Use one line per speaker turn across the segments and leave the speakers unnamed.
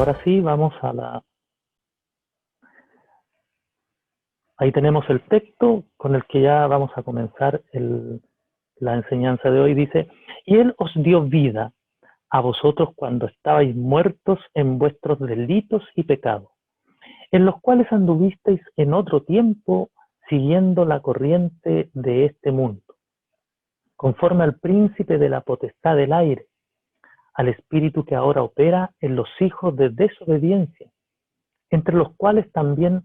Ahora sí, vamos a Ahí tenemos el texto con el que ya vamos a comenzar la enseñanza de hoy. Dice, y Él os dio vida a vosotros cuando estabais muertos en vuestros delitos y pecados, en los cuales anduvisteis en otro tiempo siguiendo la corriente de este mundo, conforme al príncipe de la potestad del aire, al espíritu que ahora opera en los hijos de desobediencia, entre los cuales también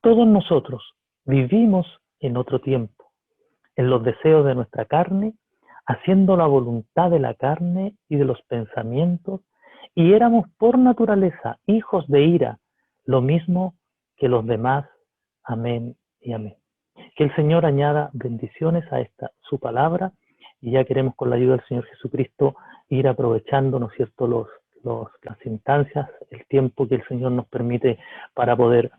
todos nosotros vivimos en otro tiempo, en los deseos de nuestra carne, haciendo la voluntad de la carne y de los pensamientos, y éramos por naturaleza hijos de ira, lo mismo que los demás. Amén y amén. Que el Señor añada bendiciones a esta su palabra, y ya queremos con la ayuda del Señor Jesucristo ir aprovechando, ¿no es cierto?, las instancias, el tiempo que el Señor nos permite para poder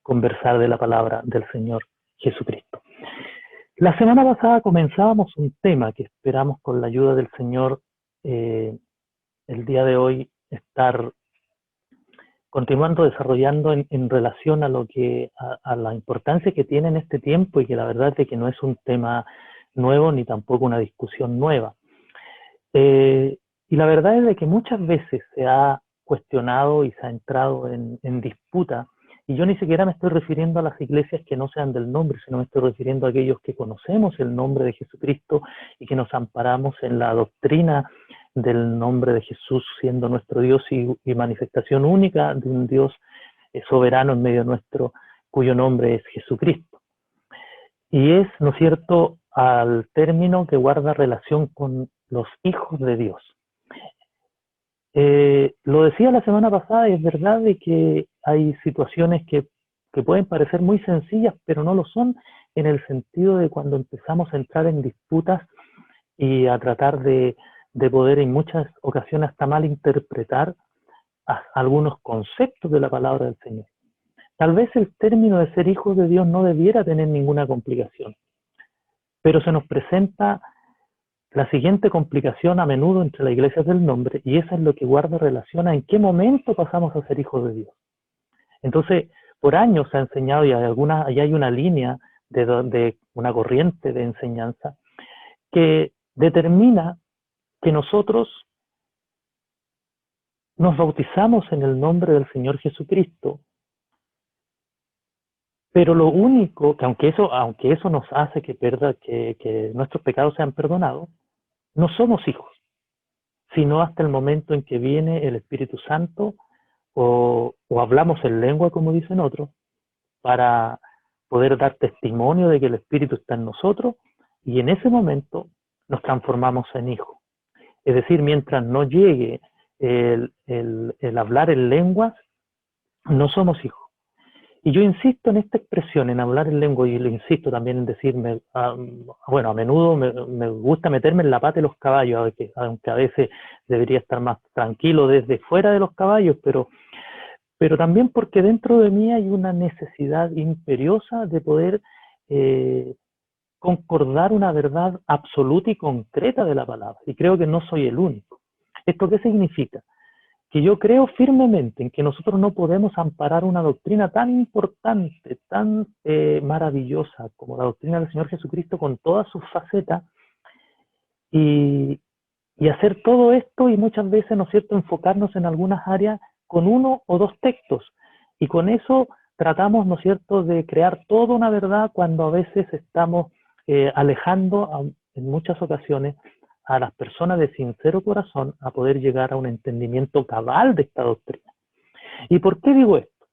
conversar de la palabra del Señor Jesucristo. La semana pasada comenzábamos un tema que esperamos con la ayuda del Señor el día de hoy estar continuando desarrollando en relación a a la importancia que tiene en este tiempo, y que la verdad es que no es un tema nuevo ni tampoco una discusión nueva. Y la verdad es de que muchas veces se ha cuestionado y se ha entrado en disputa, y yo ni siquiera me estoy refiriendo a las iglesias que no sean del nombre, sino me estoy refiriendo a aquellos que conocemos el nombre de Jesucristo y que nos amparamos en la doctrina del nombre de Jesús, siendo nuestro Dios y manifestación única de un Dios soberano en medio nuestro, cuyo nombre es Jesucristo. Y es, ¿no es cierto?, al término que guarda relación con los hijos de Dios. Lo decía la semana pasada, es verdad de que hay situaciones que pueden parecer muy sencillas, pero no lo son, en el sentido de cuando empezamos a entrar en disputas y a tratar de poder en muchas ocasiones hasta malinterpretar algunos conceptos de la palabra del Señor. Tal vez el término de ser hijos de Dios no debiera tener ninguna complicación, pero se nos presenta la siguiente complicación a menudo entre las iglesias del nombre, y eso es lo que guarda relación a en qué momento pasamos a ser hijos de Dios. Entonces, por años se ha enseñado, y hay una línea de una corriente de enseñanza que determina que nosotros nos bautizamos en el nombre del Señor Jesucristo, pero lo único, que aunque eso nos hace que nuestros pecados sean perdonados, no somos hijos, sino hasta el momento en que viene el Espíritu Santo o hablamos en lengua, como dicen otros, para poder dar testimonio de que el Espíritu está en nosotros, y en ese momento nos transformamos en hijos. Es decir, mientras no llegue el hablar en lenguas, no somos hijos. Y yo insisto en esta expresión, en hablar en lengua, y lo insisto también en decirme, bueno, a menudo me gusta meterme en la pata de los caballos, aunque a veces debería estar más tranquilo desde fuera de los caballos, pero también porque dentro de mí hay una necesidad imperiosa de poder concordar una verdad absoluta y concreta de la palabra, y creo que no soy el único. ¿Esto qué significa? Que yo creo firmemente en que nosotros no podemos amparar una doctrina tan importante, tan maravillosa como la doctrina del Señor Jesucristo con todas sus facetas, y hacer todo esto, y muchas veces, ¿no es cierto?, enfocarnos en algunas áreas con uno o dos textos, y con eso tratamos, ¿no es cierto?, de crear toda una verdad, cuando a veces estamos alejando en muchas ocasiones a las personas de sincero corazón a poder llegar a un entendimiento cabal de esta doctrina. ¿Y por qué digo esto?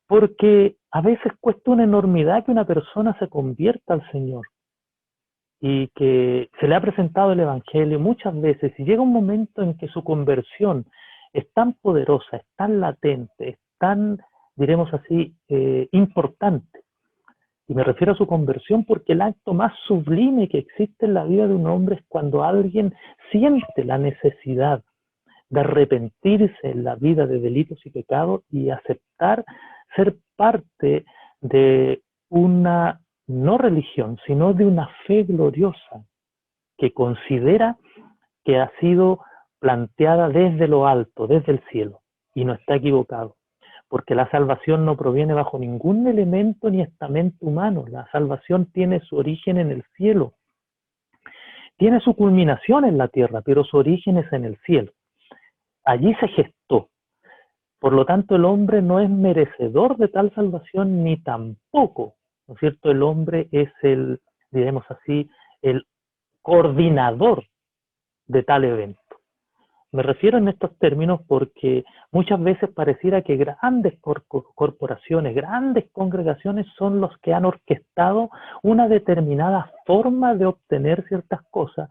Porque a veces cuesta una enormidad que una persona se convierta al Señor, y que se le ha presentado el Evangelio muchas veces, y llega un momento en que su conversión es tan poderosa, es tan latente, es tan, diremos así, importante. Y me refiero a su conversión porque el acto más sublime que existe en la vida de un hombre es cuando alguien siente la necesidad de arrepentirse en la vida de delitos y pecados y aceptar ser parte de una no religión, sino de una fe gloriosa que considera que ha sido planteada desde lo alto, desde el cielo. y no está equivocado, porque la salvación no proviene bajo ningún elemento ni estamento humano. La salvación tiene su origen en el cielo, tiene su culminación en la tierra, pero su origen es en el cielo. Allí se gestó. Por lo tanto, el hombre no es merecedor de tal salvación ni tampoco, ¿no es cierto? El hombre es el, diremos así, el coordinador de tal evento. Me refiero en estos términos porque muchas veces pareciera que grandes corporaciones, grandes congregaciones son los que han orquestado una determinada forma de obtener ciertas cosas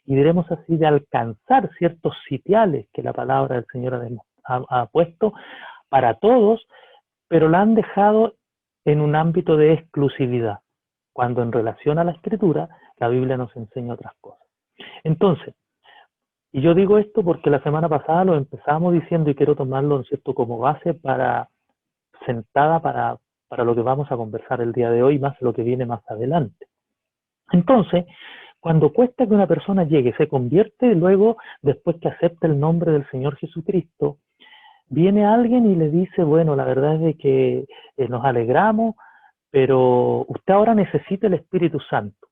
y diremos así de alcanzar ciertos sitiales que la palabra del Señor ha puesto para todos, pero la han dejado en un ámbito de exclusividad, cuando en relación a la Escritura la Biblia nos enseña otras cosas. Entonces, y yo digo esto porque la semana pasada lo empezamos diciendo y quiero tomarlo, ¿no es cierto?, como base sentada para lo que vamos a conversar el día de hoy, más lo que viene más adelante. Entonces, cuando cuesta que una persona llegue, se convierte y luego, después que acepta el nombre del Señor Jesucristo, viene alguien y le dice, bueno, la verdad es de que nos alegramos, pero usted ahora necesita el Espíritu Santo.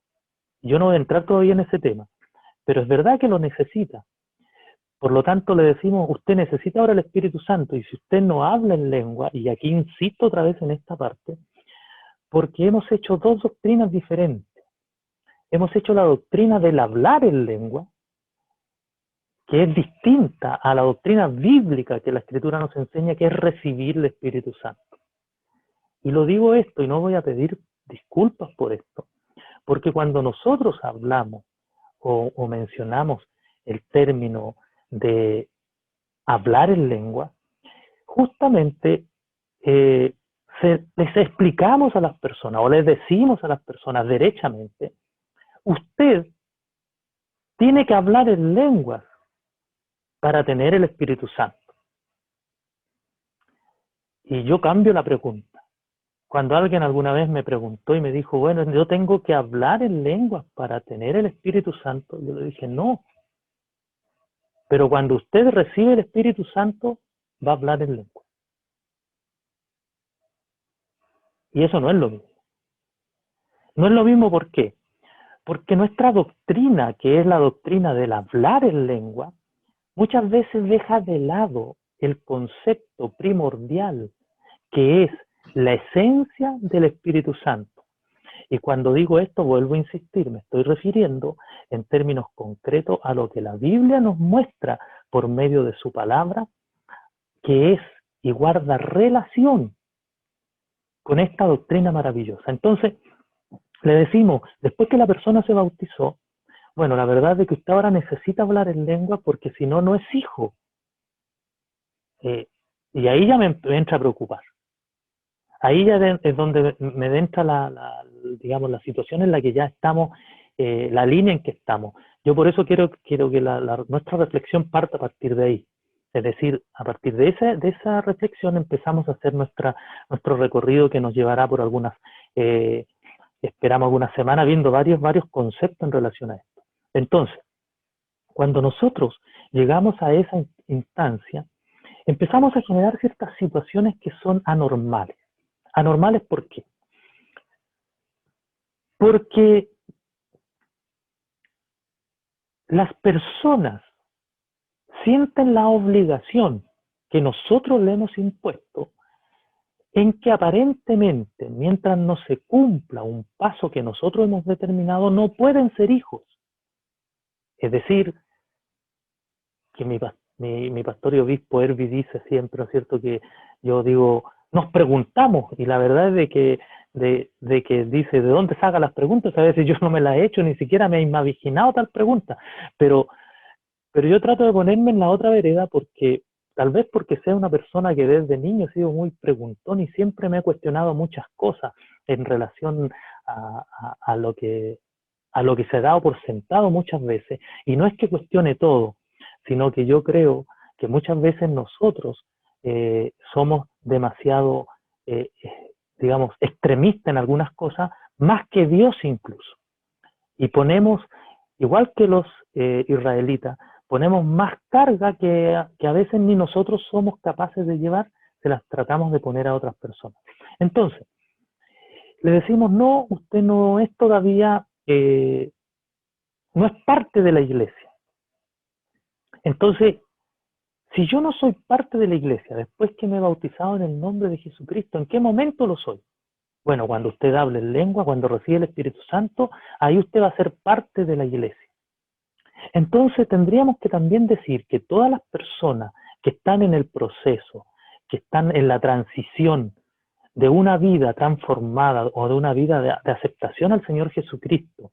Yo no voy a entrar todavía en ese tema, pero es verdad que lo necesita. Por lo tanto, le decimos, usted necesita ahora el Espíritu Santo, y si usted no habla en lengua, y aquí insisto otra vez en esta parte, porque hemos hecho dos doctrinas diferentes. Hemos hecho la doctrina del hablar en lengua, que es distinta a la doctrina bíblica que la Escritura nos enseña, que es recibir el Espíritu Santo. Y lo digo esto, y no voy a pedir disculpas por esto, porque cuando nosotros hablamos o mencionamos el término de hablar en lengua, justamente les explicamos a las personas o les decimos a las personas derechamente, usted tiene que hablar en lenguas para tener el Espíritu Santo. Y yo cambio la pregunta. Cuando alguien alguna vez me preguntó y me dijo, bueno, yo tengo que hablar en lenguas para tener el Espíritu Santo, yo le dije, no. Pero cuando usted recibe el Espíritu Santo, va a hablar en lengua. Y eso no es lo mismo. No es lo mismo, ¿por qué? Porque nuestra doctrina, que es la doctrina del hablar en lengua, muchas veces deja de lado el concepto primordial, que es la esencia del Espíritu Santo. Y cuando digo esto, vuelvo a insistir, me estoy refiriendo en términos concretos a lo que la Biblia nos muestra por medio de su palabra, que es y guarda relación con esta doctrina maravillosa. Entonces, le decimos, después que la persona se bautizó, bueno, la verdad es que usted ahora necesita hablar en lengua porque si no, no es hijo. Y ahí ya me entra a preocupar. Ahí ya es donde me entra digamos, la situación en la que ya estamos, la línea en que estamos. Yo por eso quiero que nuestra reflexión parta a partir de ahí. Es decir, a partir de esa reflexión empezamos a hacer nuestro recorrido que nos llevará por esperamos algunas semanas viendo varios conceptos en relación a esto. Entonces, cuando nosotros llegamos a esa instancia, empezamos a generar ciertas situaciones que son anormales. ¿Anormales por qué? Porque las personas sienten la obligación que nosotros le hemos impuesto en que aparentemente, mientras no se cumpla un paso que nosotros hemos determinado, no pueden ser hijos. Es decir, que mi pastor y obispo Herbi dice siempre, ¿no es cierto?, que yo digo, nos preguntamos, y la verdad es de que dice, ¿de dónde saca las preguntas? A veces yo no me las he hecho, ni siquiera me he imaginado tal pregunta, pero yo trato de ponerme en la otra vereda porque, tal vez porque sea una persona que desde niño he sido muy preguntón y siempre me he cuestionado muchas cosas en relación a lo que se ha dado por sentado muchas veces, y no es que cuestione todo, sino que yo creo que muchas veces nosotros somos demasiado, digamos, extremistas en algunas cosas, más que Dios incluso. Y ponemos, igual que los israelitas, ponemos más carga que a veces ni nosotros somos capaces de llevar, se las tratamos de poner a otras personas. Entonces, le decimos, no, usted no es todavía, no es parte de la iglesia. Entonces, si yo no soy parte de la iglesia, después que me he bautizado en el nombre de Jesucristo, ¿en qué momento lo soy? Bueno, cuando usted hable en lengua, cuando recibe el Espíritu Santo, ahí usted va a ser parte de la iglesia. Entonces tendríamos que también decir que todas las personas que están en el proceso, que están en la transición de una vida transformada o de una vida de aceptación al Señor Jesucristo,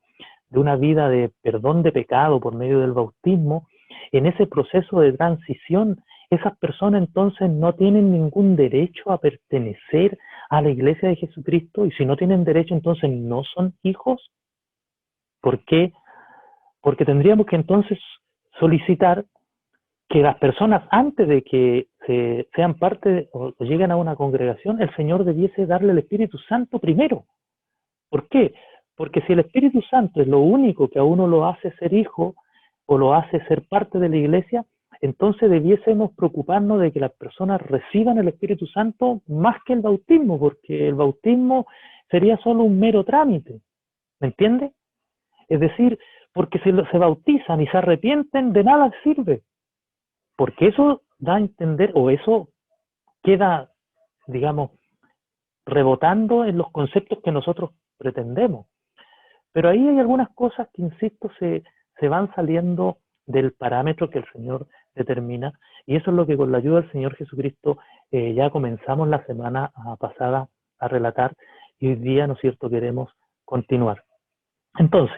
de una vida de perdón de pecado por medio del bautismo, en ese proceso de transición, esas personas entonces no tienen ningún derecho a pertenecer a la iglesia de Jesucristo, y si no tienen derecho entonces no son hijos. ¿Por qué? Porque tendríamos que entonces solicitar que las personas, antes de que sean parte o lleguen a una congregación, el Señor debiese darle el Espíritu Santo primero. ¿Por qué? Porque si el Espíritu Santo es lo único que a uno lo hace ser hijo o lo hace ser parte de la iglesia, entonces debiésemos preocuparnos de que las personas reciban el Espíritu Santo más que el bautismo, porque el bautismo sería solo un mero trámite. ¿Me entiende? Es decir, porque si se bautizan y se arrepienten, de nada sirve. Porque eso da a entender, o eso queda, digamos, rebotando en los conceptos que nosotros pretendemos. Pero ahí hay algunas cosas que, insisto, se van saliendo del parámetro que el Señor determina, y eso es lo que con la ayuda del Señor Jesucristo ya comenzamos la semana pasada a relatar, y hoy día, ¿no es cierto?, queremos continuar. Entonces,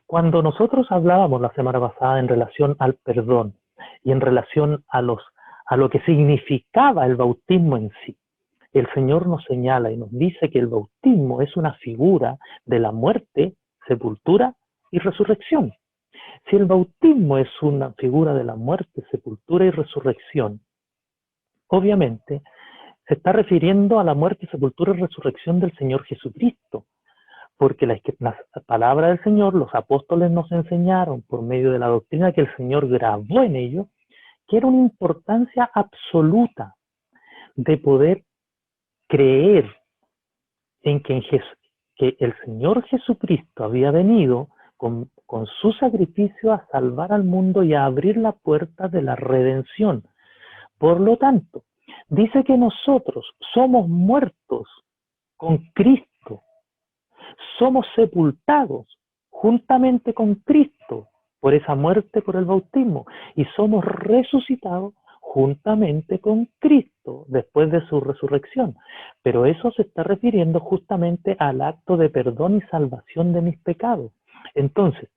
cuando nosotros hablábamos la semana pasada en relación al perdón y en relación a lo que significaba el bautismo en sí, el Señor nos señala y nos dice que el bautismo es una figura de la muerte, sepultura y resurrección. Si el bautismo es una figura de la muerte, sepultura y resurrección, obviamente se está refiriendo a la muerte, sepultura y resurrección del Señor Jesucristo, porque la palabra del Señor, los apóstoles nos enseñaron por medio de la doctrina que el Señor grabó en ello, que era una importancia absoluta de poder creer en que el Señor Jesucristo había venido con su sacrificio a salvar al mundo y a abrir la puerta de la redención. Por lo tanto, dice que nosotros somos muertos con Cristo, somos sepultados juntamente con Cristo por esa muerte, por el bautismo, y somos resucitados juntamente con Cristo después de su resurrección. Pero eso se está refiriendo justamente al acto de perdón y salvación de mis pecados. Entonces,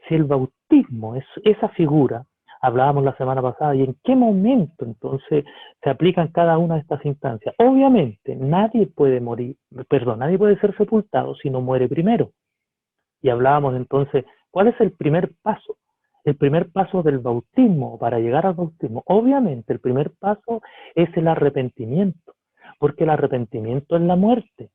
si el bautismo es esa figura, hablábamos la semana pasada, y en qué momento entonces se aplican cada una de estas instancias. Obviamente, nadie puede ser sepultado si no muere primero. Y hablábamos entonces, ¿cuál es el primer paso? El primer paso del bautismo, para llegar al bautismo, obviamente el primer paso es el arrepentimiento, porque el arrepentimiento es la muerte.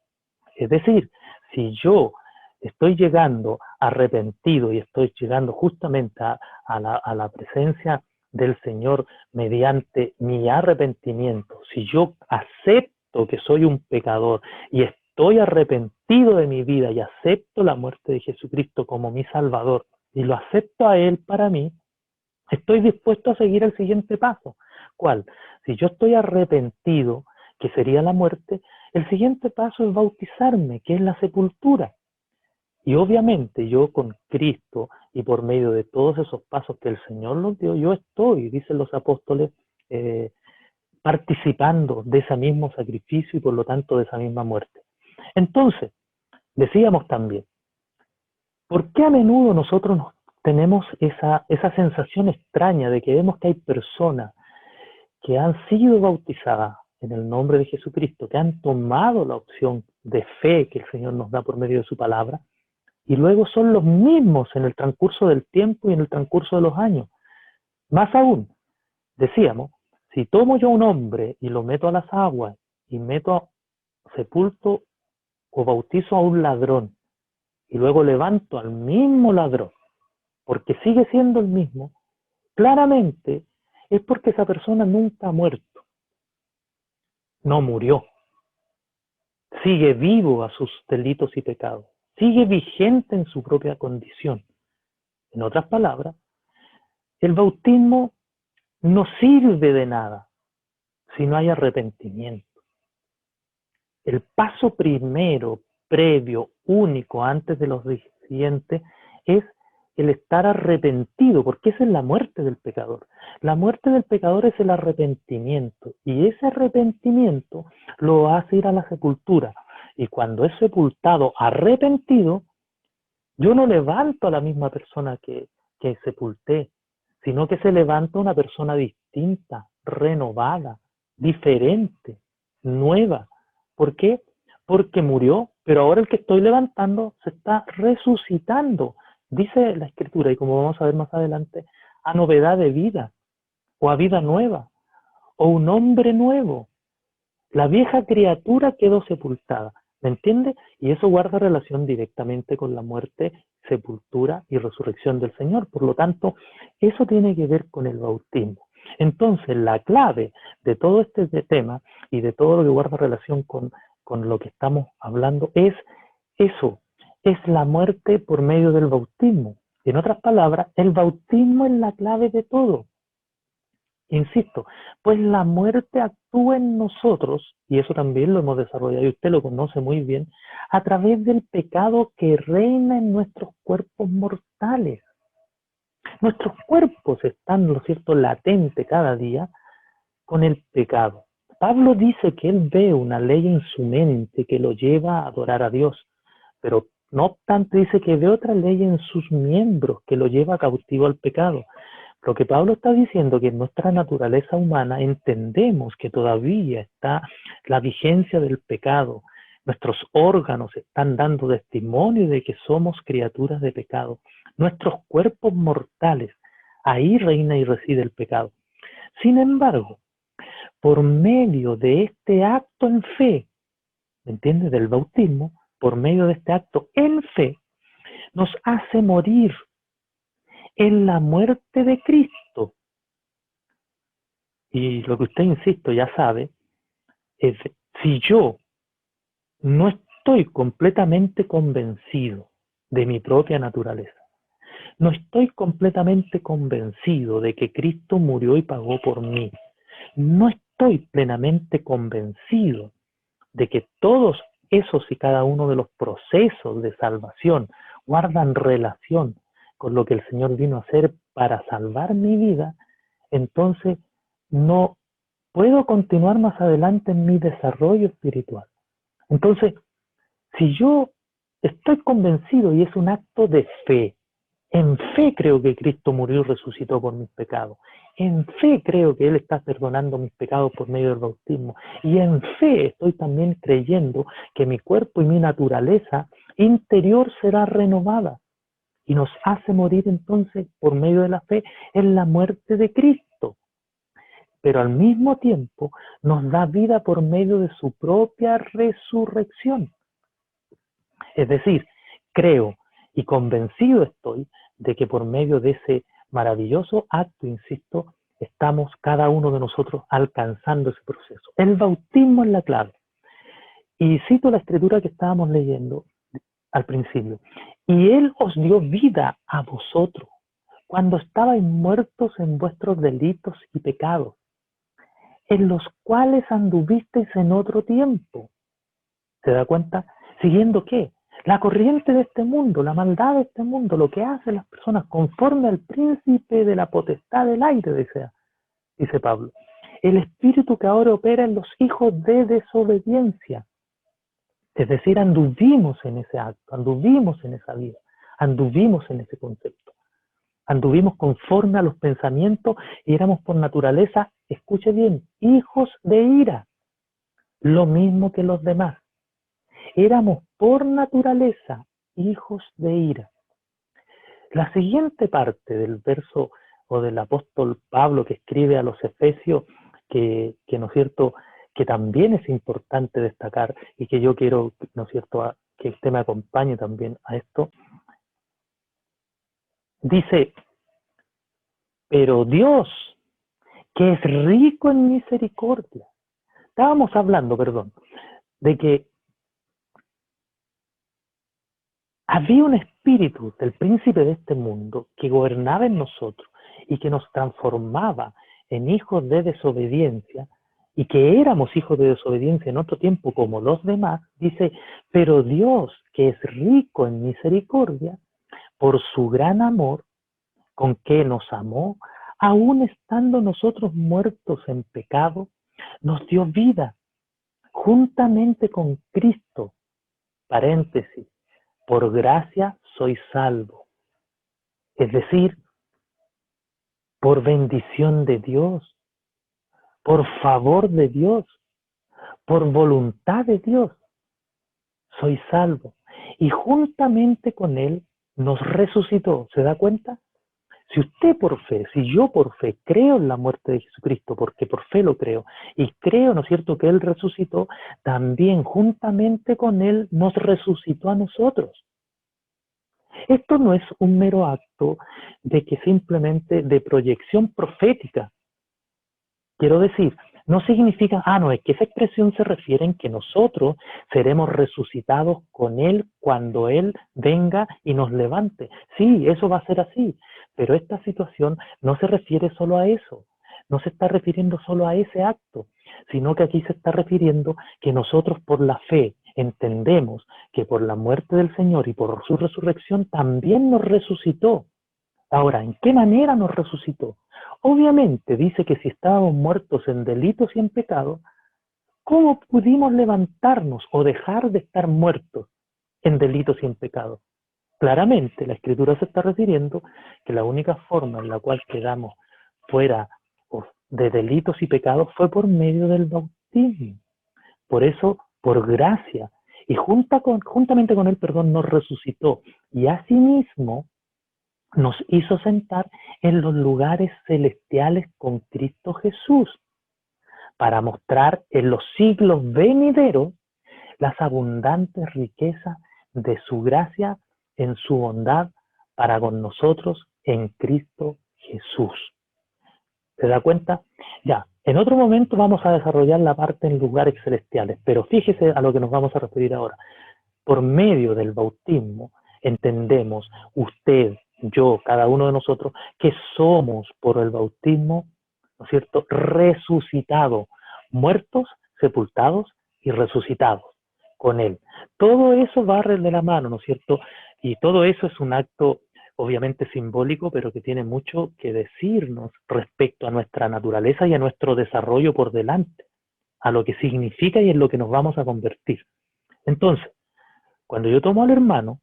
Es decir, si yo estoy llegando arrepentido y estoy llegando justamente a la presencia del Señor mediante mi arrepentimiento, si yo acepto que soy un pecador y estoy arrepentido de mi vida y acepto la muerte de Jesucristo como mi Salvador y lo acepto a Él para mí, estoy dispuesto a seguir el siguiente paso. ¿Cuál? Si yo estoy arrepentido, que sería la muerte, el siguiente paso es bautizarme, que es la sepultura. Y obviamente yo con Cristo y por medio de todos esos pasos que el Señor nos dio, yo estoy, dicen los apóstoles, participando de ese mismo sacrificio y por lo tanto de esa misma muerte. Entonces, decíamos también, ¿por qué a menudo nosotros tenemos esa sensación extraña de que vemos que hay personas que han sido bautizadas en el nombre de Jesucristo, que han tomado la opción de fe que el Señor nos da por medio de su palabra, y luego son los mismos en el transcurso del tiempo y en el transcurso de los años? Más aún, decíamos, si tomo yo un hombre y lo meto a las aguas y sepulto o bautizo a un ladrón y luego levanto al mismo ladrón, porque sigue siendo el mismo, claramente, es porque esa persona nunca ha muerto, no murió, sigue vivo a sus delitos y pecados, sigue vigente en su propia condición. En otras palabras, el bautismo no sirve de nada si no hay arrepentimiento. El paso primero, previo, único, antes de los siguientes, es el estar arrepentido, porque esa es la muerte del pecador. La muerte del pecador es el arrepentimiento, y ese arrepentimiento lo hace ir a la sepultura. Y cuando es sepultado arrepentido, yo no levanto a la misma persona que sepulté, sino que se levanta una persona distinta, renovada, diferente, nueva. ¿Por qué? Porque murió, pero ahora el que estoy levantando se está resucitando. Dice la Escritura, y como vamos a ver más adelante, a novedad de vida, o a vida nueva, o un hombre nuevo. La vieja criatura quedó sepultada. ¿Me entiende? Y eso guarda relación directamente con la muerte, sepultura y resurrección del Señor. Por lo tanto, eso tiene que ver con el bautismo. Entonces, la clave de todo este tema y de todo lo que guarda relación con lo que estamos hablando es eso, es la muerte por medio del bautismo. En otras palabras, el bautismo es la clave de todo. Insisto, pues la muerte actúa en nosotros, y eso también lo hemos desarrollado y usted lo conoce muy bien, a través del pecado que reina en nuestros cuerpos mortales. Nuestros cuerpos están, ¿no es cierto?, latentes cada día con el pecado. Pablo dice que él ve una ley en su mente que lo lleva a adorar a Dios, pero no obstante dice que ve otra ley en sus miembros que lo lleva cautivo al pecado. Lo que Pablo está diciendo es que en nuestra naturaleza humana entendemos que todavía está la vigencia del pecado. Nuestros órganos están dando testimonio de que somos criaturas de pecado. Nuestros cuerpos mortales, ahí reina y reside el pecado. Sin embargo, por medio de este acto en fe, ¿me entiendes? Del bautismo, por medio de este acto en fe, nos hace morir en la muerte de Cristo. Y lo que usted, insisto, ya sabe, es si yo no estoy completamente convencido de mi propia naturaleza, no estoy completamente convencido de que Cristo murió y pagó por mí, no estoy plenamente convencido de que todos esos y cada uno de los procesos de salvación guardan relación con lo que el Señor vino a hacer para salvar mi vida, entonces no puedo continuar más adelante en mi desarrollo espiritual. Entonces, si yo estoy convencido y es un acto de fe, en fe creo que Cristo murió y resucitó por mis pecados. En fe creo que Él está perdonando mis pecados por medio del bautismo. Y en fe estoy también creyendo que mi cuerpo y mi naturaleza interior será renovada. Y nos hace morir entonces por medio de la fe en la muerte de Cristo. Pero al mismo tiempo nos da vida por medio de su propia resurrección. Es decir, creo y convencido estoy de que por medio de ese maravilloso acto, insisto, estamos cada uno de nosotros alcanzando ese proceso. El bautismo es la clave. Y cito la escritura que estábamos leyendo al principio. Y Él os dio vida a vosotros cuando estabais muertos en vuestros delitos y pecados, en los cuales anduvisteis en otro tiempo. ¿Se da cuenta? ¿Siguiendo qué? La corriente de este mundo, la maldad de este mundo, lo que hacen las personas conforme al príncipe de la potestad del aire, dice Pablo. El espíritu que ahora opera en los hijos de desobediencia. Es decir, anduvimos en ese acto, anduvimos en esa vida, anduvimos en ese concepto. Anduvimos conforme a los pensamientos y éramos por naturaleza, escuche bien, hijos de ira. Lo mismo que los demás. Éramos por naturaleza hijos de ira. La siguiente parte del verso o del apóstol Pablo que escribe a los Efesios, que ¿no es cierto?, que también es importante destacar y que yo quiero, ¿no es cierto?, que usted me acompañe también a esto, dice, Pero Dios, que es rico en misericordia. Estábamos hablando, perdón, de que había un espíritu del príncipe de este mundo que gobernaba en nosotros y que nos transformaba en hijos de desobediencia, y que éramos hijos de desobediencia en otro tiempo como los demás. Dice, pero Dios, que es rico en misericordia, por su gran amor con que nos amó, aun estando nosotros muertos en pecado, nos dio vida juntamente con Cristo. Paréntesis, por gracia soy salvo. Es decir, por bendición de Dios, por favor de Dios, por voluntad de Dios, soy salvo. Y juntamente con Él nos resucitó. ¿Se da cuenta? Si usted por fe, si yo por fe creo en la muerte de Jesucristo, porque por fe lo creo, y creo, ¿no es cierto?, que Él resucitó, también juntamente con Él nos resucitó a nosotros. Esto no es un mero acto de que simplemente de proyección profética. Quiero decir, no significa, no, es que esa expresión se refiere en que nosotros seremos resucitados con Él cuando Él venga y nos levante. Sí, eso va a ser así, pero esta situación no se refiere solo a eso, no se está refiriendo solo a ese acto, sino que aquí se está refiriendo que nosotros por la fe entendemos que por la muerte del Señor y por su resurrección también nos resucitó. Ahora, ¿en qué manera nos resucitó? Obviamente dice que si estábamos muertos en delitos y en pecados, ¿cómo pudimos levantarnos o dejar de estar muertos en delitos y en pecados? Claramente la Escritura se está refiriendo que la única forma en la cual quedamos fuera de delitos y pecados fue por medio del bautismo. Por eso, por gracia, y juntamente con él, nos resucitó. Y asimismo nos hizo sentar en los lugares celestiales con Cristo Jesús, para mostrar en los siglos venideros las abundantes riquezas de su gracia en su bondad para con nosotros en Cristo Jesús. ¿Se da cuenta? Ya, en otro momento vamos a desarrollar la parte en lugares celestiales, pero fíjese a lo que nos vamos a referir ahora. Por medio del bautismo entendemos, usted, yo, cada uno de nosotros, que somos por el bautismo, ¿no es cierto?, resucitados, muertos, sepultados y resucitados con Él. Todo eso va de la mano, ¿no es cierto? Y todo eso es un acto obviamente simbólico, pero que tiene mucho que decirnos respecto a nuestra naturaleza y a nuestro desarrollo por delante, a lo que significa y en lo que nos vamos a convertir. Entonces, cuando yo tomo al hermano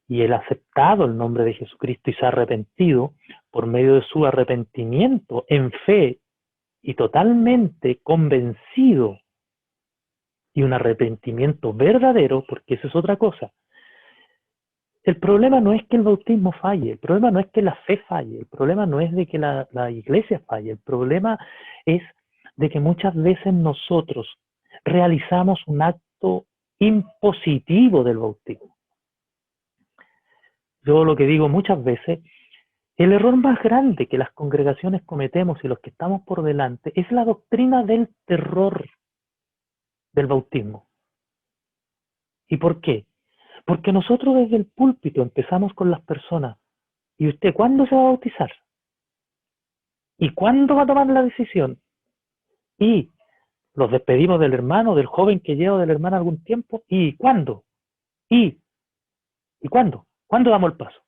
y él ha aceptado el nombre de Jesucristo y se ha arrepentido, por medio de su arrepentimiento en fe y totalmente convencido, y un arrepentimiento verdadero, porque eso es otra cosa. El problema no es que el bautismo falle, el problema no es que la fe falle, el problema no es de que la iglesia falle, el problema es de que muchas veces nosotros realizamos un acto impositivo del bautismo. Yo lo que digo muchas veces, el error más grande que las congregaciones cometemos y los que estamos por delante es la doctrina del terror del bautismo. ¿Y por qué? Porque nosotros desde el púlpito empezamos con las personas. ¿Y usted cuándo se va a bautizar? ¿Y cuándo va a tomar la decisión? Y los despedimos del hermano, del joven que lleva de la hermana algún tiempo. ¿Y cuándo? ¿Y cuándo? ¿Cuándo damos el paso?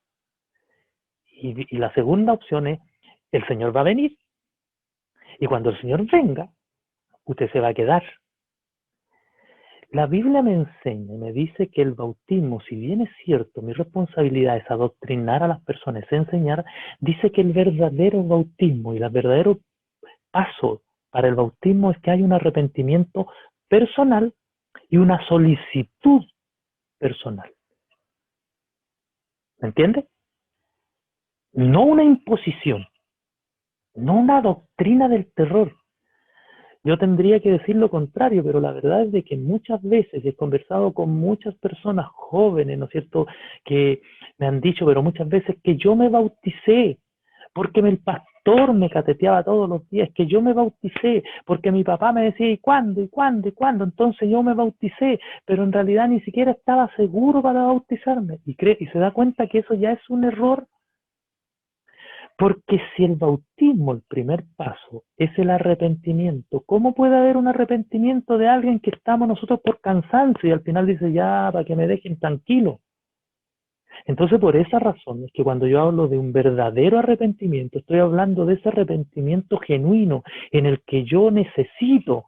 Y la segunda opción es, el Señor va a venir. Y cuando el Señor venga, usted se va a quedar. La Biblia me enseña y me dice que el bautismo, si bien es cierto, mi responsabilidad es adoctrinar a las personas, es enseñar, dice que el verdadero bautismo y el verdadero paso para el bautismo es que hay un arrepentimiento personal y una solicitud personal. ¿Me entiende? No una imposición, no una doctrina del terror. Yo tendría que decir lo contrario, pero la verdad es de que muchas veces he conversado con muchas personas jóvenes, ¿no es cierto?, que me han dicho, pero muchas veces que yo me bauticé porque el pastor pastor me cateteaba todos los días, que yo me bauticé, porque mi papá me decía, ¿y cuándo? ¿Y cuándo? ¿Y cuándo? Entonces yo me bauticé, pero en realidad ni siquiera estaba seguro para bautizarme. Y se da cuenta que eso ya es un error, porque si el bautismo, el primer paso, es el arrepentimiento, ¿cómo puede haber un arrepentimiento de alguien que estamos nosotros por cansancio y al final dice, ya, para que me dejen tranquilo? Entonces, por esa razón es que cuando yo hablo de un verdadero arrepentimiento, estoy hablando de ese arrepentimiento genuino en el que yo necesito.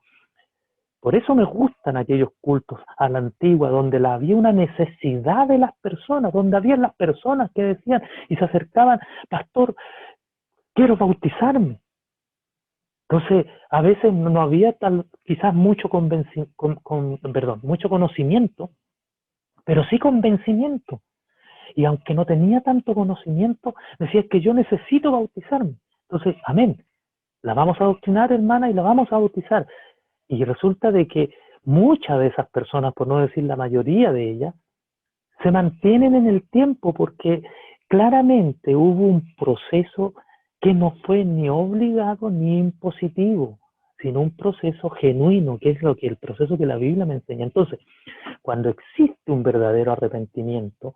Por eso me gustan aquellos cultos a la antigua, donde había una necesidad de las personas, donde había las personas que decían y se acercaban, pastor, quiero bautizarme. Entonces, a veces no había quizás mucho mucho conocimiento, pero sí convencimiento. Y aunque no tenía tanto conocimiento, decía que yo necesito bautizarme. Entonces, amén, la vamos a adoctrinar, hermana, y la vamos a bautizar. Y resulta de que muchas de esas personas, por no decir la mayoría de ellas, se mantienen en el tiempo porque claramente hubo un proceso que no fue ni obligado ni impositivo, sino un proceso genuino, que es el proceso que la Biblia me enseña. Entonces, cuando existe un verdadero arrepentimiento,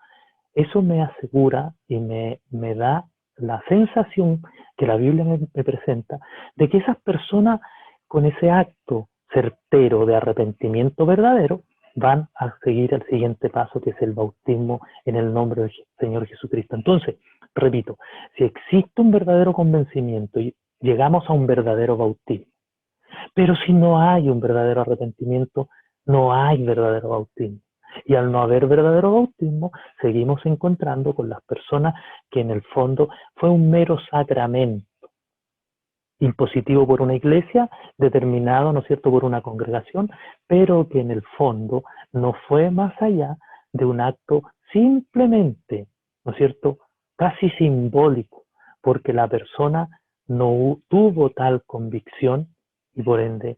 eso me asegura y me da la sensación que la Biblia me presenta de que esas personas con ese acto certero de arrepentimiento verdadero van a seguir el siguiente paso, que es el bautismo en el nombre del Señor Jesucristo. Entonces, repito, si existe un verdadero convencimiento y llegamos a un verdadero bautismo, pero si no hay un verdadero arrepentimiento, no hay verdadero bautismo. Y al no haber verdadero bautismo, seguimos encontrando con las personas que en el fondo fue un mero sacramento, impositivo por una iglesia, determinado, ¿no es cierto?, por una congregación, pero que en el fondo no fue más allá de un acto simplemente, ¿no es cierto?, casi simbólico, porque la persona no tuvo tal convicción y por ende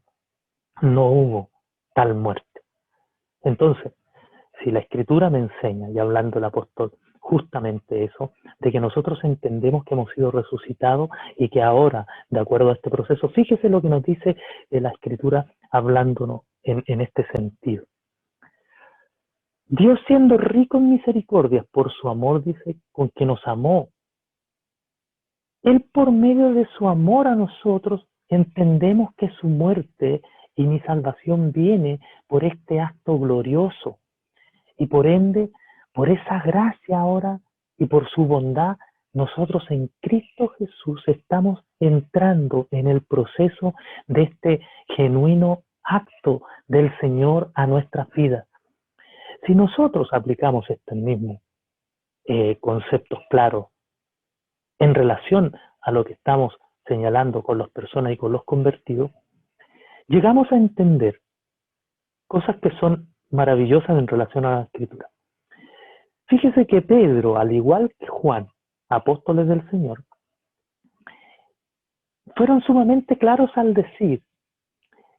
no hubo tal muerte. Entonces, si la Escritura me enseña, y hablando el apóstol, justamente eso, de que nosotros entendemos que hemos sido resucitados y que ahora, de acuerdo a este proceso, fíjese lo que nos dice la Escritura hablándonos en este sentido. Dios, siendo rico en misericordia por su amor, dice, con que nos amó, Él por medio de su amor a nosotros entendemos que su muerte y mi salvación viene por este acto glorioso. Y por ende, por esa gracia ahora y por su bondad, nosotros en Cristo Jesús estamos entrando en el proceso de este genuino acto del Señor a nuestras vidas. Si nosotros aplicamos estos mismos conceptos claros en relación a lo que estamos señalando con las personas y con los convertidos, llegamos a entender cosas que son maravillosas en relación a la Escritura. Fíjese que Pedro, al igual que Juan, apóstoles del Señor, fueron sumamente claros al decir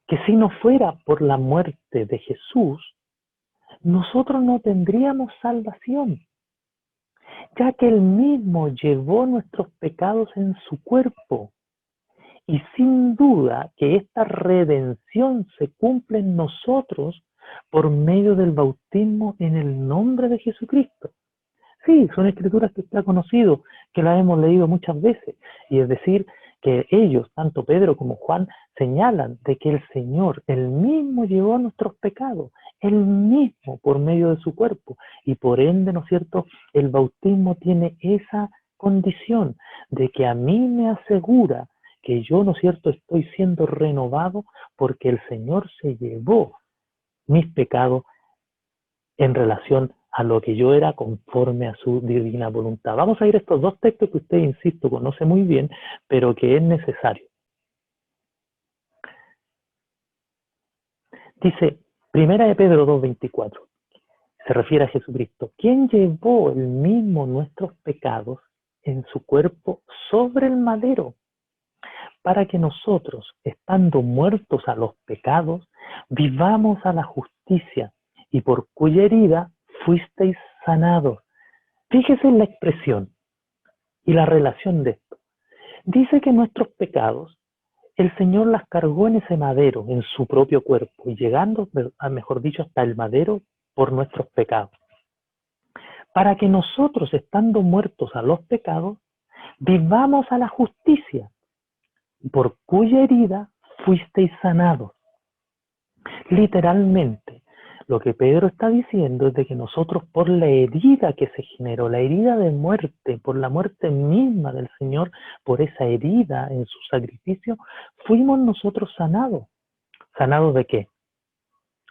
que si no fuera por la muerte de Jesús, nosotros no tendríamos salvación, ya que Él mismo llevó nuestros pecados en su cuerpo. Y sin duda que esta redención se cumple en nosotros por medio del bautismo en el nombre de Jesucristo. Sí, son escrituras que usted ha conocido, que las hemos leído muchas veces, y es decir, que ellos, tanto Pedro como Juan, señalan de que el Señor, Él mismo llevó nuestros pecados, Él mismo por medio de su cuerpo, y por ende, ¿no es cierto?, el bautismo tiene esa condición de que a mí me asegura que yo, ¿no es cierto?, estoy siendo renovado porque el Señor se llevó mis pecados en relación a lo que yo era conforme a su divina voluntad. Vamos a ir a estos dos textos que usted, insisto, conoce muy bien, pero que es necesario. Dice, primera de Pedro 2:24, se refiere a Jesucristo, quien llevó el mismo nuestros pecados en su cuerpo sobre el madero, para que nosotros, estando muertos a los pecados, vivamos a la justicia, y por cuya herida fuisteis sanados. Fíjese en la expresión y la relación de esto. Dice que nuestros pecados, el Señor las cargó en ese madero, en su propio cuerpo, y llegando, mejor dicho, hasta el madero por nuestros pecados. Para que nosotros, estando muertos a los pecados, vivamos a la justicia, por cuya herida fuisteis sanados. Literalmente, lo que Pedro está diciendo es de que nosotros, por la herida que se generó, la herida de muerte, por la muerte misma del Señor, por esa herida en su sacrificio, fuimos nosotros sanados. ¿Sanados de qué?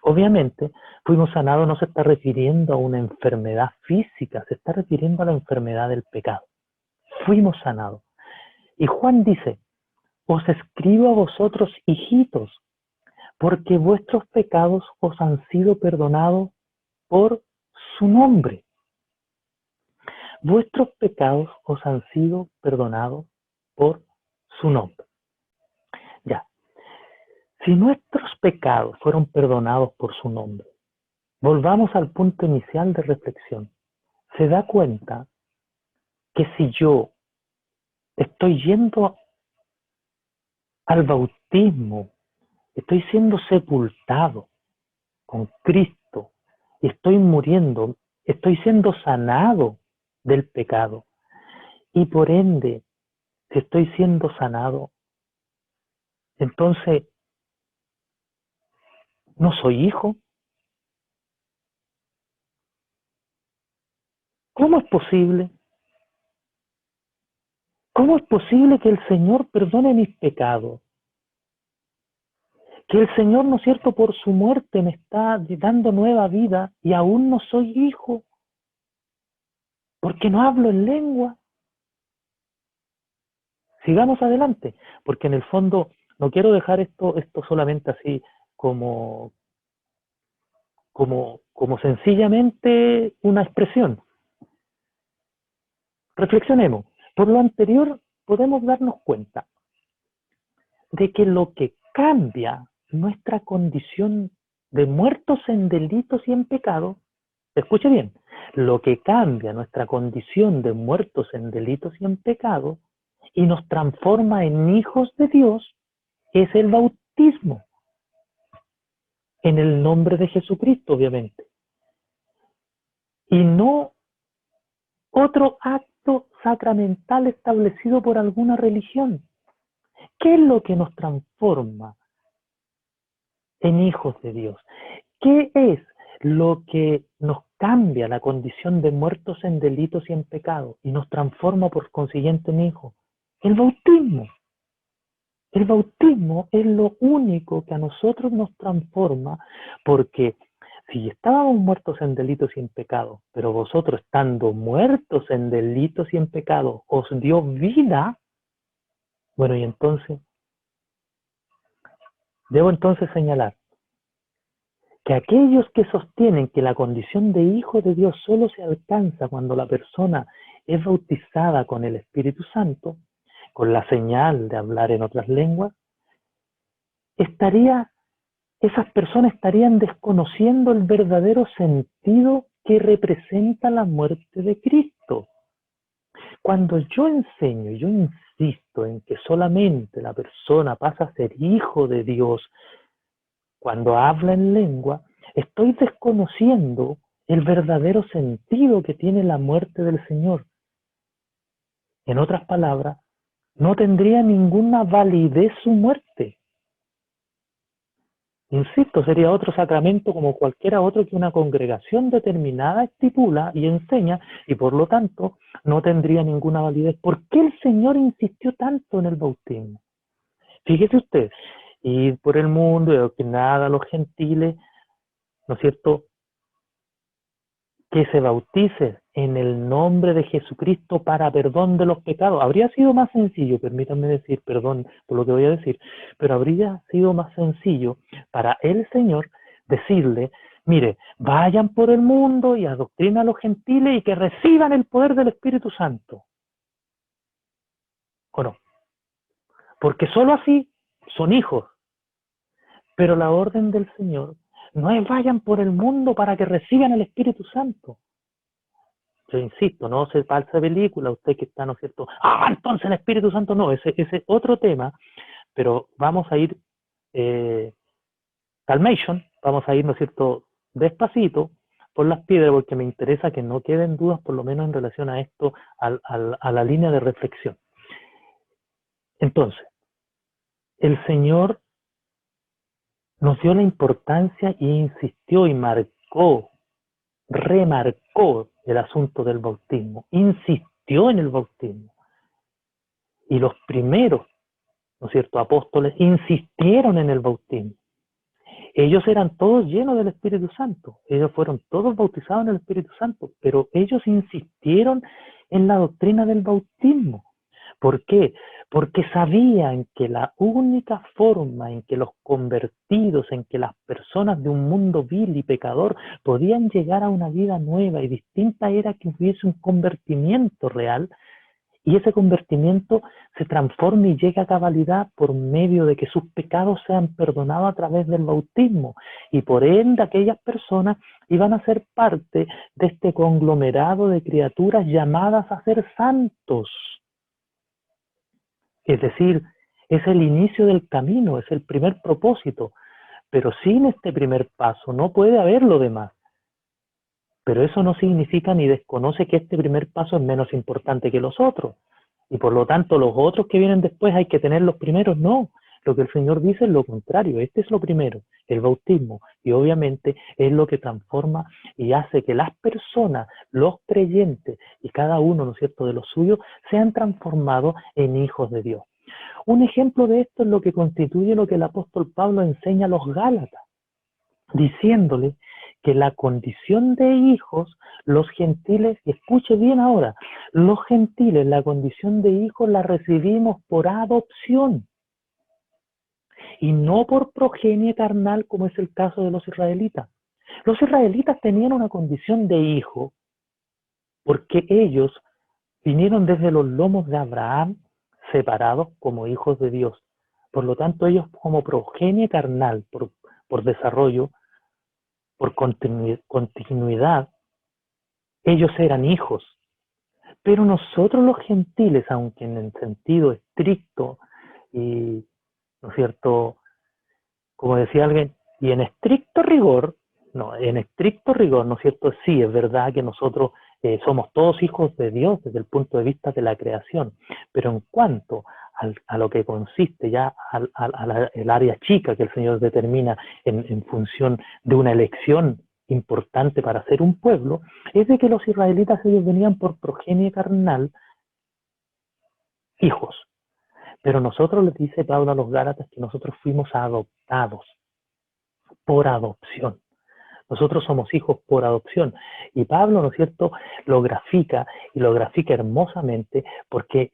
Obviamente, fuimos sanados no se está refiriendo a una enfermedad física, se está refiriendo a la enfermedad del pecado. Fuimos sanados. Y Juan dice, os escribo a vosotros, hijitos, porque vuestros pecados os han sido perdonados por su nombre. Vuestros pecados os han sido perdonados por su nombre. Ya, si nuestros pecados fueron perdonados por su nombre, volvamos al punto inicial de reflexión. Se da cuenta que si yo estoy yendo al bautismo, estoy siendo sepultado con Cristo, estoy muriendo, estoy siendo sanado del pecado. Y por ende, si estoy siendo sanado, entonces, ¿no soy hijo? ¿Cómo es posible? ¿Cómo es posible que el Señor perdone mis pecados? Que el Señor, ¿no es cierto?, por su muerte me está dando nueva vida y aún no soy hijo, porque no hablo en lengua. Sigamos adelante, porque en el fondo no quiero dejar esto solamente así como sencillamente una expresión. Reflexionemos. Por lo anterior, podemos darnos cuenta de que lo que cambia nuestra condición de muertos en delitos y en pecado, escuche bien, lo que cambia nuestra condición de muertos en delitos y en pecado y nos transforma en hijos de Dios es el bautismo, en el nombre de Jesucristo, obviamente, y no otro acto sacramental establecido por alguna religión. ¿Qué es lo que nos transforma en hijos de Dios? ¿Qué es lo que nos cambia la condición de muertos en delitos y en pecado y nos transforma por consiguiente en hijos? El bautismo. El bautismo es lo único que a nosotros nos transforma, porque si estábamos muertos en delitos y en pecado, pero vosotros estando muertos en delitos y en pecado os dio vida, bueno, y entonces, debo entonces señalar que aquellos que sostienen que la condición de hijo de Dios solo se alcanza cuando la persona es bautizada con el Espíritu Santo, con la señal de hablar en otras lenguas, esas personas estarían desconociendo el verdadero sentido que representa la muerte de Cristo. Cuando yo enseño, yo insisto en que solamente la persona pasa a ser hijo de Dios cuando habla en lengua, estoy desconociendo el verdadero sentido que tiene la muerte del Señor. En otras palabras, no tendría ninguna validez su muerte. Insisto, sería otro sacramento como cualquiera otro que una congregación determinada estipula y enseña, y por lo tanto no tendría ninguna validez. ¿Por qué el Señor insistió tanto en el bautismo? Fíjese usted, ir por el mundo y adoctrinar a los gentiles, ¿no es cierto?, que se bautice en el nombre de Jesucristo para perdón de los pecados. Habría sido más sencillo, permítanme decir, perdón por lo que voy a decir, pero habría sido más sencillo para el Señor decirle, mire, vayan por el mundo y adoctrinen a los gentiles y que reciban el poder del Espíritu Santo. ¿O no? Porque solo así son hijos. Pero la orden del Señor no es vayan por el mundo para que reciban el Espíritu Santo, yo insisto, no se falsa película, usted que está, ¿no es cierto? Entonces el Espíritu Santo no, ese es otro tema, pero vamos a ir, calmation, vamos a ir, ¿no es cierto?, despacito por las piedras, porque me interesa que no queden dudas, por lo menos en relación a esto, a la línea de reflexión. Entonces, el Señor nos dio la importancia y insistió y remarcó el asunto del bautismo, insistió en el bautismo. Y los primeros, ¿no es cierto?, apóstoles insistieron en el bautismo. Ellos eran todos llenos del Espíritu Santo, ellos fueron todos bautizados en el Espíritu Santo, pero ellos insistieron en la doctrina del bautismo. ¿Por qué? Porque sabían que la única forma en que los convertidos, en que las personas de un mundo vil y pecador podían llegar a una vida nueva y distinta era que hubiese un convertimiento real, y ese convertimiento se transforma y llega a cabalidad por medio de que sus pecados sean perdonados a través del bautismo. Y por ende aquellas personas iban a ser parte de este conglomerado de criaturas llamadas a ser santos. Es decir, es el inicio del camino, es el primer propósito. Pero sin este primer paso no puede haber lo demás. Pero eso no significa ni desconoce que este primer paso es menos importante que los otros. Y por lo tanto, los otros que vienen después hay que tener los primeros. No, lo que el Señor dice es lo contrario. Este es lo primero, el bautismo. Y obviamente es lo que transforma y hace que las personas, los creyentes y cada uno, ¿no es cierto?, de los suyos, sean transformados en hijos de Dios. Un ejemplo de esto es lo que constituye lo que el apóstol Pablo enseña a los Gálatas, diciéndole que la condición de hijos, los gentiles, escuche bien ahora, los gentiles, la condición de hijos la recibimos por adopción y no por progenie carnal como es el caso de los israelitas. Los israelitas tenían una condición de hijo porque ellos vinieron desde los lomos de Abraham separados como hijos de Dios. Por lo tanto, ellos como progenie carnal, por desarrollo, por continuidad, ellos eran hijos. Pero nosotros los gentiles, aunque en el sentido estricto y, ¿no es cierto?, como decía alguien, y en estricto rigor, ¿no es cierto? Sí, es verdad que nosotros somos todos hijos de Dios desde el punto de vista de la creación, pero en cuanto a lo que consiste ya el área chica que el Señor determina en función de una elección importante para ser un pueblo, es de que los israelitas ellos venían por progenie carnal, hijos. Pero nosotros, les dice Pablo a los Gálatas, que nosotros fuimos adoptados por adopción. Nosotros somos hijos por adopción. Y Pablo, ¿no es cierto?, lo grafica, y lo grafica hermosamente, porque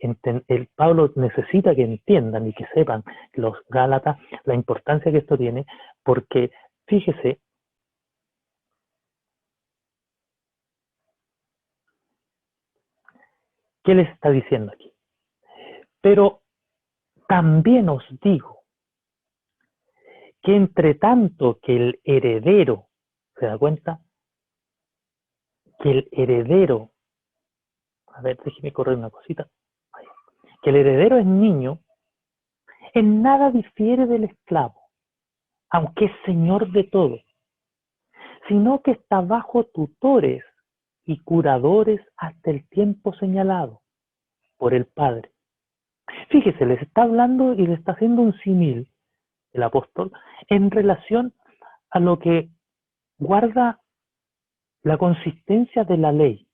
Pablo necesita que entiendan y que sepan los Gálatas la importancia que esto tiene, porque fíjese, ¿qué les está diciendo aquí? Pero también os digo que entre tanto que el heredero, ¿se da cuenta? Que el heredero, a ver, déjeme correr una cosita, que el heredero es niño, en nada difiere del esclavo, aunque es señor de todo, sino que está bajo tutores y curadores hasta el tiempo señalado por el Padre. Fíjese, les está hablando y le está haciendo un símil el apóstol en relación a lo que guarda la consistencia de la ley.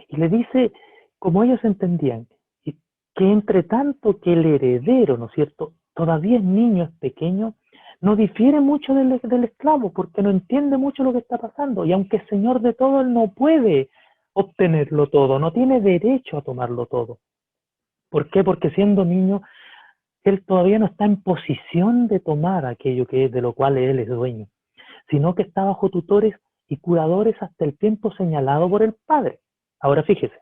Y le dice, como ellos entendían, que entre tanto que el heredero, ¿no es cierto?, todavía es niño, es pequeño, no difiere mucho del esclavo, porque no entiende mucho lo que está pasando. Y aunque es señor de todo, él no puede obtenerlo todo, no tiene derecho a tomarlo todo. ¿Por qué? Porque siendo niño, él todavía no está en posición de tomar aquello que es de lo cual él es dueño, sino que está bajo tutores y curadores hasta el tiempo señalado por el Padre. Ahora fíjese,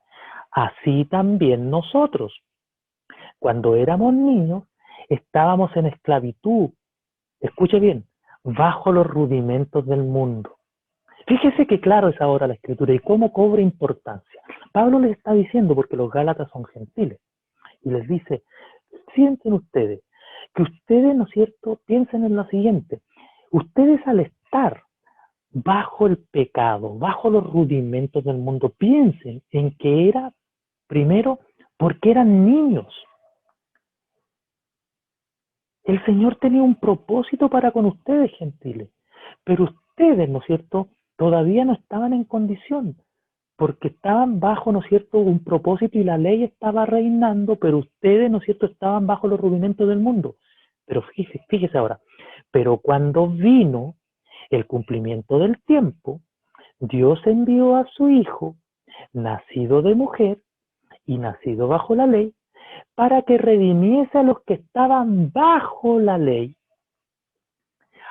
así también nosotros, cuando éramos niños, estábamos en esclavitud, escuche bien, bajo los rudimentos del mundo. Fíjese que claro es ahora la Escritura y cómo cobra importancia. Pablo les está diciendo, porque los Gálatas son gentiles, y les dice, sienten ustedes, que ustedes, ¿no es cierto?, piensen en lo siguiente, ustedes al estar bajo el pecado, bajo los rudimentos del mundo, piensen en que era, primero, porque eran niños. El Señor tenía un propósito para con ustedes, gentiles, pero ustedes, ¿no es cierto?, todavía no estaban en condición, porque estaban bajo, ¿no es cierto?, un propósito y la ley estaba reinando, pero ustedes, ¿no es cierto?, estaban bajo los rudimentos del mundo. Pero fíjese ahora, pero cuando vino el cumplimiento del tiempo, Dios envió a su Hijo, nacido de mujer y nacido bajo la ley, para que redimiese a los que estaban bajo la ley,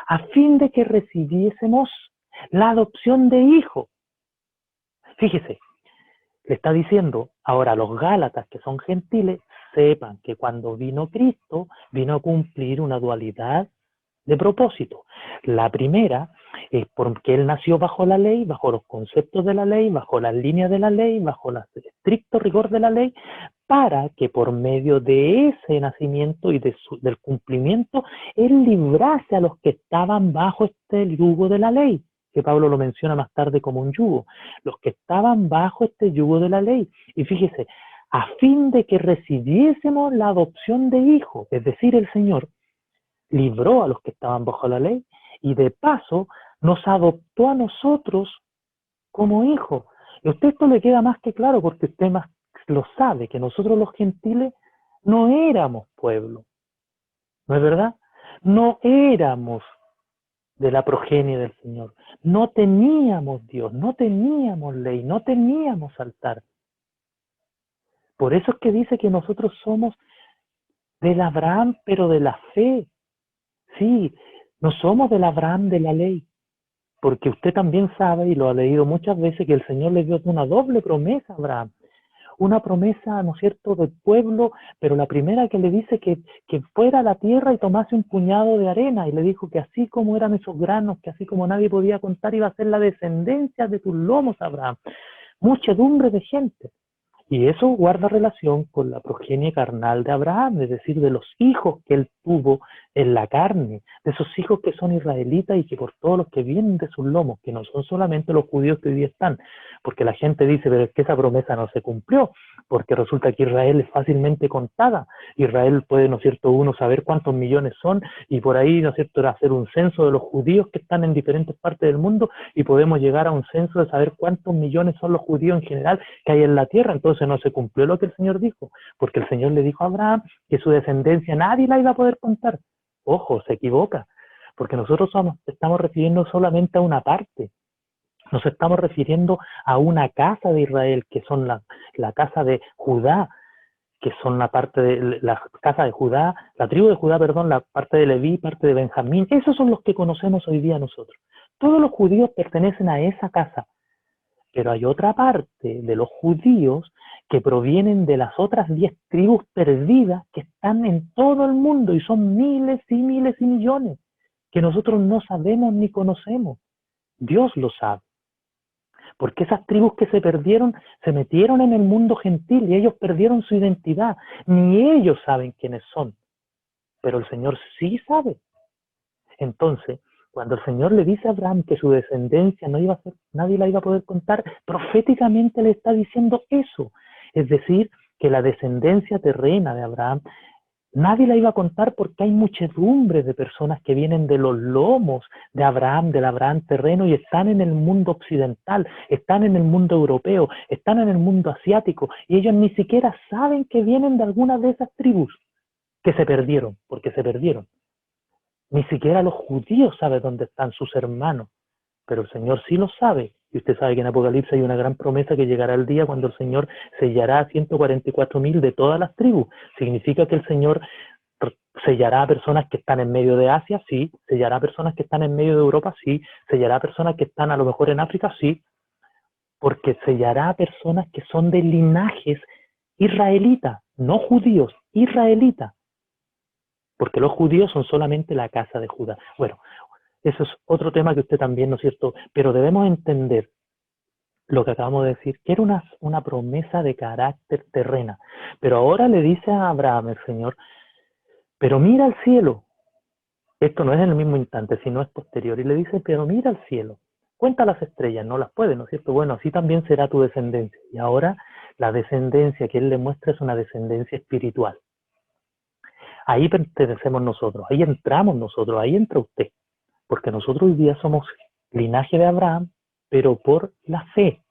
a fin de que recibiésemos la adopción de hijo. Fíjese, le está diciendo ahora a los Gálatas, que son gentiles, sepan que cuando vino Cristo, vino a cumplir una dualidad de propósito. La primera es porque Él nació bajo la ley, bajo los conceptos de la ley, bajo las líneas de la ley, bajo el estricto rigor de la ley, para que por medio de ese nacimiento y del cumplimiento, Él librase a los que estaban bajo este yugo de la ley, que Pablo lo menciona más tarde como un yugo, los que estaban bajo este yugo de la ley. Y fíjese, a fin de que recibiésemos la adopción de hijos, es decir, el Señor libró a los que estaban bajo la ley y de paso nos adoptó a nosotros como hijos. Y a usted esto le queda más que claro porque usted más lo sabe, que nosotros los gentiles no éramos pueblo, ¿no es verdad? No éramos de la progenie del Señor, no teníamos Dios, no teníamos ley, no teníamos altar. Por eso es que dice que nosotros somos del Abraham, pero de la fe. Sí, no somos del Abraham de la ley, porque usted también sabe, y lo ha leído muchas veces, que el Señor le dio una doble promesa a Abraham. Una promesa, ¿no es cierto?, del pueblo, pero la primera que le dice que fuera a la tierra y tomase un puñado de arena, y le dijo que así como eran esos granos, que así como nadie podía contar, iba a ser la descendencia de tus lomos, Abraham. Muchedumbre de gente. Y eso guarda relación con la progenie carnal de Abraham, es decir, de los hijos que él tuvo en la carne, de esos hijos que son israelitas y que por todos los que vienen de sus lomos, que no son solamente los judíos que hoy día están, porque la gente dice, pero es que esa promesa no se cumplió, porque resulta que Israel es fácilmente contada. Israel puede, ¿no es cierto?, uno saber cuántos millones son y por ahí, ¿no es cierto?, hacer un censo de los judíos que están en diferentes partes del mundo y podemos llegar a un censo de saber cuántos millones son los judíos en general que hay en la tierra. Entonces no se cumplió lo que el Señor dijo, porque el Señor le dijo a Abraham que su descendencia nadie la iba a poder contar. Ojo, se equivoca, porque nosotros estamos refiriendo solamente a una parte. Nos estamos refiriendo a una casa de Israel, que son la casa de Judá, que son la parte de la casa de Judá, la tribu de Judá, perdón, la parte de Leví, parte de Benjamín. Esos son los que conocemos hoy día nosotros. Todos los judíos pertenecen a esa casa. Pero hay otra parte de los judíos que provienen de las otras 10 tribus perdidas que están en todo el mundo y son miles y miles y millones que nosotros no sabemos ni conocemos. Dios lo sabe. Porque esas tribus que se perdieron se metieron en el mundo gentil y ellos perdieron su identidad. Ni ellos saben quiénes son, pero el Señor sí sabe. Entonces, cuando el Señor le dice a Abraham que su descendencia no iba a ser, nadie la iba a poder contar, proféticamente le está diciendo eso. Es decir, que la descendencia terrena de Abraham, nadie la iba a contar porque hay muchedumbre de personas que vienen de los lomos de Abraham, del Abraham terreno, y están en el mundo occidental, están en el mundo europeo, están en el mundo asiático, y ellos ni siquiera saben que vienen de alguna de esas tribus que se perdieron, porque se perdieron. Ni siquiera los judíos saben dónde están sus hermanos, pero el Señor sí lo sabe. Y usted sabe que en Apocalipsis hay una gran promesa que llegará el día cuando el Señor sellará a 144,000 de todas las tribus. Significa que el Señor sellará a personas que están en medio de Asia, sí. Sellará a personas que están en medio de Europa, sí. Sellará a personas que están a lo mejor en África, sí. Porque sellará a personas que son de linajes israelitas, no judíos, israelitas. Porque los judíos son solamente la casa de Judá. Bueno, Eso es otro tema que usted también, ¿no es cierto? Pero debemos entender lo que acabamos de decir, que era una promesa de carácter terrena. Pero ahora le dice a Abraham el Señor, pero mira al cielo. Esto no es en el mismo instante, sino es posterior. Y le dice, pero mira al cielo. Cuenta las estrellas, no las puede, ¿no es cierto? Bueno, así también será tu descendencia. Y ahora la descendencia que él le muestra es una descendencia espiritual. Ahí pertenecemos nosotros, ahí entramos nosotros, ahí entra usted. Porque nosotros hoy día somos linaje de Abraham, pero por la fe.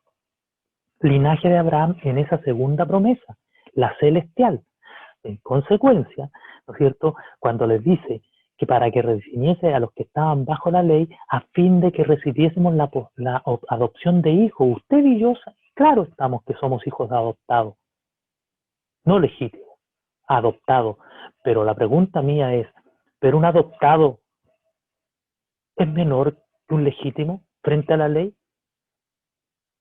Linaje de Abraham en esa segunda promesa, la celestial. En consecuencia, ¿no es cierto?, cuando les dice que para que redimiese a los que estaban bajo la ley, a fin de que recibiésemos la adopción de hijos, usted y yo, claro estamos que somos hijos adoptados, no legítimos, adoptados. Pero la pregunta mía es, ¿pero un adoptado es menor que un legítimo frente a la ley?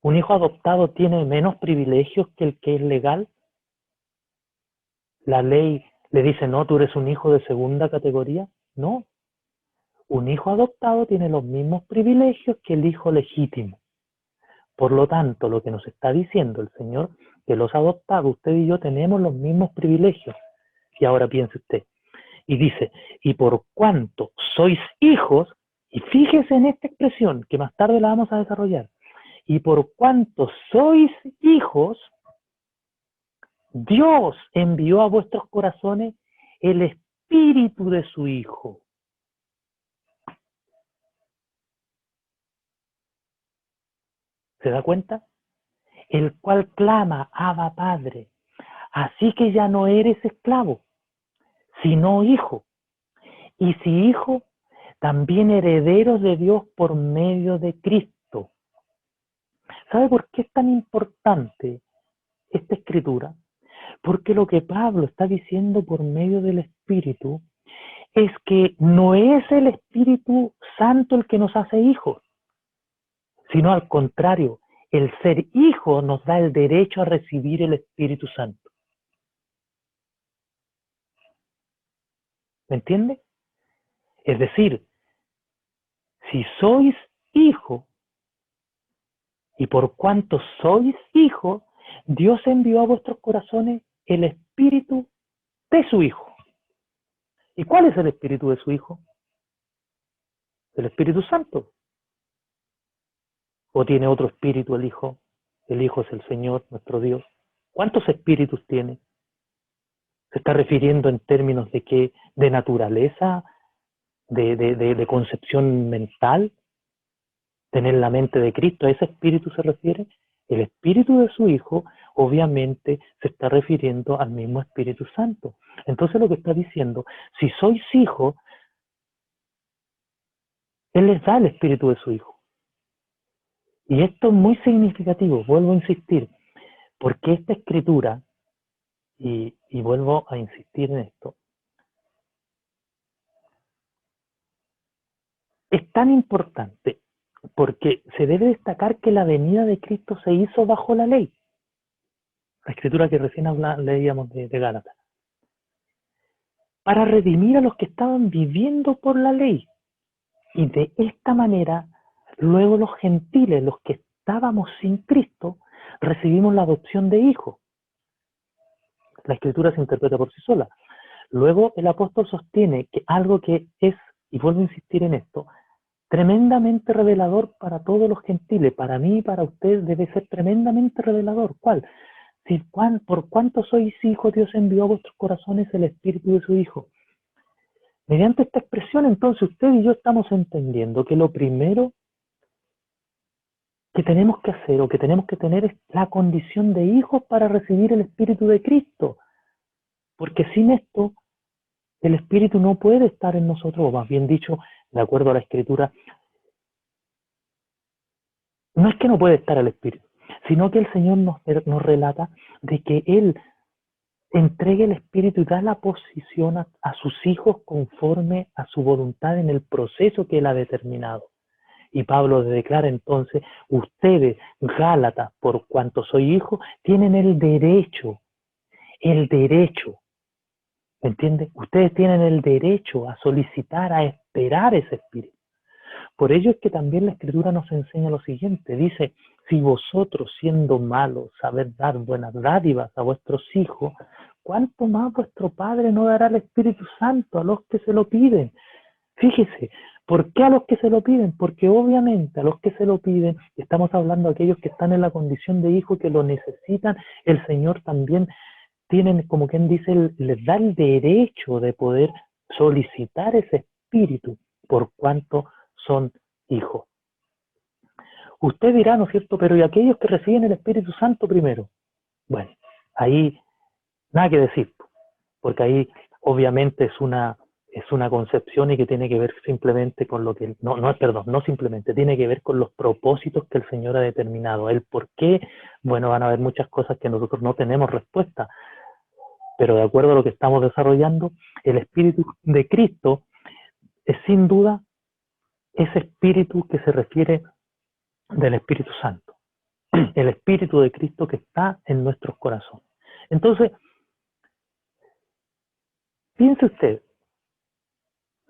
¿Un hijo adoptado tiene menos privilegios que el que es legal? ¿La ley le dice, no, tú eres un hijo de segunda categoría? No. Un hijo adoptado tiene los mismos privilegios que el hijo legítimo. Por lo tanto, lo que nos está diciendo el Señor, que los adoptados, usted y yo, tenemos los mismos privilegios. Y ahora piense usted. Y dice, y por cuanto sois hijos, y fíjese en esta expresión, que más tarde la vamos a desarrollar, y por cuanto sois hijos, Dios envió a vuestros corazones el espíritu de su Hijo. ¿Se da cuenta? El cual clama, Abba Padre. Así que ya no eres esclavo, sino hijo. Y si hijo, también herederos de Dios por medio de Cristo. ¿Sabe por qué es tan importante esta escritura? Porque lo que Pablo está diciendo por medio del Espíritu es que no es el Espíritu Santo el que nos hace hijos, sino al contrario, el ser hijo nos da el derecho a recibir el Espíritu Santo. ¿Me entiende? Es decir, si sois hijo, y por cuanto sois hijo, Dios envió a vuestros corazones el Espíritu de su Hijo. ¿Y cuál es el Espíritu de su Hijo? El Espíritu Santo. ¿O tiene otro espíritu el Hijo? El Hijo es el Señor, nuestro Dios. ¿Cuántos espíritus tiene? ¿Se está refiriendo en términos de qué? ¿De naturaleza? ¿De concepción mental? ¿Tener la mente de Cristo? ¿A ese espíritu se refiere? El espíritu de su Hijo obviamente se está refiriendo al mismo Espíritu Santo. Entonces lo que está diciendo, si sois hijos, Él les da el espíritu de su Hijo. Y esto es muy significativo, vuelvo a insistir, porque esta escritura, y vuelvo a insistir en esto, es tan importante porque se debe destacar que la venida de Cristo se hizo bajo la ley. La escritura que recién leíamos de Gálatas. Para redimir a los que estaban viviendo por la ley. Y de esta manera, luego los gentiles, los que estábamos sin Cristo, recibimos la adopción de hijos. La escritura se interpreta por sí sola. Luego el apóstol sostiene que algo que es, y vuelvo a insistir en esto, tremendamente revelador para todos los gentiles, para mí y para usted debe ser tremendamente revelador. ¿Cuál? Si, por cuanto sois hijos, Dios envió a vuestros corazones el espíritu de su Hijo. Mediante esta expresión, entonces, usted y yo estamos entendiendo que lo primero que tenemos que hacer o que tenemos que tener es la condición de hijos para recibir el Espíritu de Cristo. Porque sin esto, el Espíritu no puede estar en nosotros, o más bien dicho, de acuerdo a la Escritura, no es que no puede estar el Espíritu, sino que el Señor nos relata de que Él entregue el Espíritu y da la posición a sus hijos conforme a su voluntad en el proceso que Él ha determinado. Y Pablo declara entonces, ustedes, Gálatas, por cuanto soy hijo, tienen el derecho, ¿me entiende? Ustedes tienen el derecho a solicitar, a esperar ese Espíritu. Por ello es que también la Escritura nos enseña lo siguiente. Dice, si vosotros siendo malos sabed dar buenas dádivas a vuestros hijos, ¿cuánto más vuestro Padre no dará el Espíritu Santo a los que se lo piden? Fíjese, ¿por qué a los que se lo piden? Porque obviamente a los que se lo piden, estamos hablando de aquellos que están en la condición de hijo, que lo necesitan, el Señor también tienen, como quien dice, les da el derecho de poder solicitar ese espíritu por cuanto son hijos. Usted dirá, ¿no es cierto? Pero ¿y aquellos que reciben el Espíritu Santo primero? Bueno, ahí nada que decir, porque ahí obviamente es una concepción y que tiene que ver simplemente con lo que, no simplemente, tiene que ver con los propósitos que el Señor ha determinado. El por qué, bueno, van a haber muchas cosas que nosotros no tenemos respuesta, pero de acuerdo a lo que estamos desarrollando, el Espíritu de Cristo es sin duda ese Espíritu que se refiere del Espíritu Santo, el Espíritu de Cristo que está en nuestros corazones. Entonces, piense usted,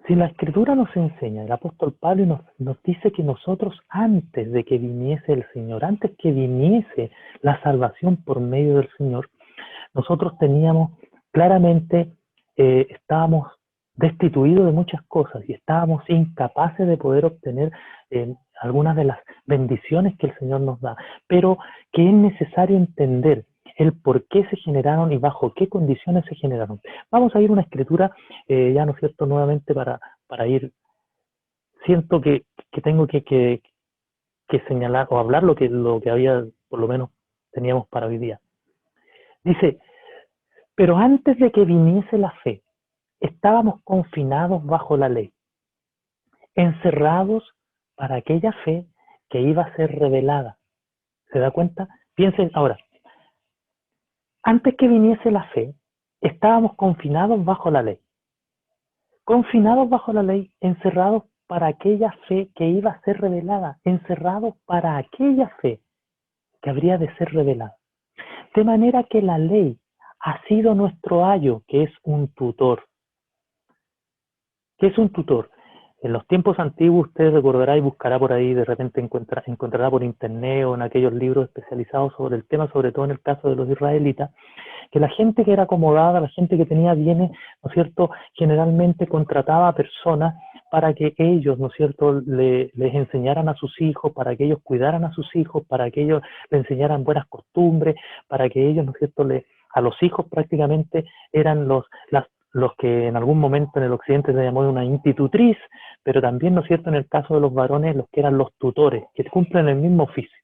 si la Escritura nos enseña, el apóstol Pablo nos dice que nosotros antes de que viniese el Señor, antes que viniese la salvación por medio del Señor, nosotros teníamos claramente, estábamos destituidos de muchas cosas y estábamos incapaces de poder obtener algunas de las bendiciones que el Señor nos da, pero que es necesario entender el por qué se generaron y bajo qué condiciones se generaron. Vamos a ir a una escritura, ya no es cierto, nuevamente para ir, siento que tengo que señalar o hablar lo que había, por lo menos teníamos para hoy día. Dice, pero antes de que viniese la fe, estábamos confinados bajo la ley, encerrados para aquella fe que iba a ser revelada. ¿Se da cuenta? Piensen ahora, antes que viniese la fe, estábamos confinados bajo la ley. Confinados bajo la ley, encerrados para aquella fe que iba a ser revelada, encerrados para aquella fe que habría de ser revelada. De manera que la ley ha sido nuestro ayo, que es un tutor. ¿Qué es un tutor? En los tiempos antiguos usted recordará y buscará por ahí, de repente encontrará por internet o en aquellos libros especializados sobre el tema, sobre todo en el caso de los israelitas, que la gente que era acomodada, la gente que tenía bienes, ¿no es cierto?, generalmente contrataba a personas para que ellos, ¿no es cierto?, les enseñaran a sus hijos, para que ellos cuidaran a sus hijos, para que ellos le enseñaran buenas costumbres, para que ellos, ¿no es cierto?, a los hijos prácticamente eran los que en algún momento en el occidente se llamó una institutriz, pero también, ¿no es cierto?, en el caso de los varones, los que eran los tutores, que cumplen el mismo oficio.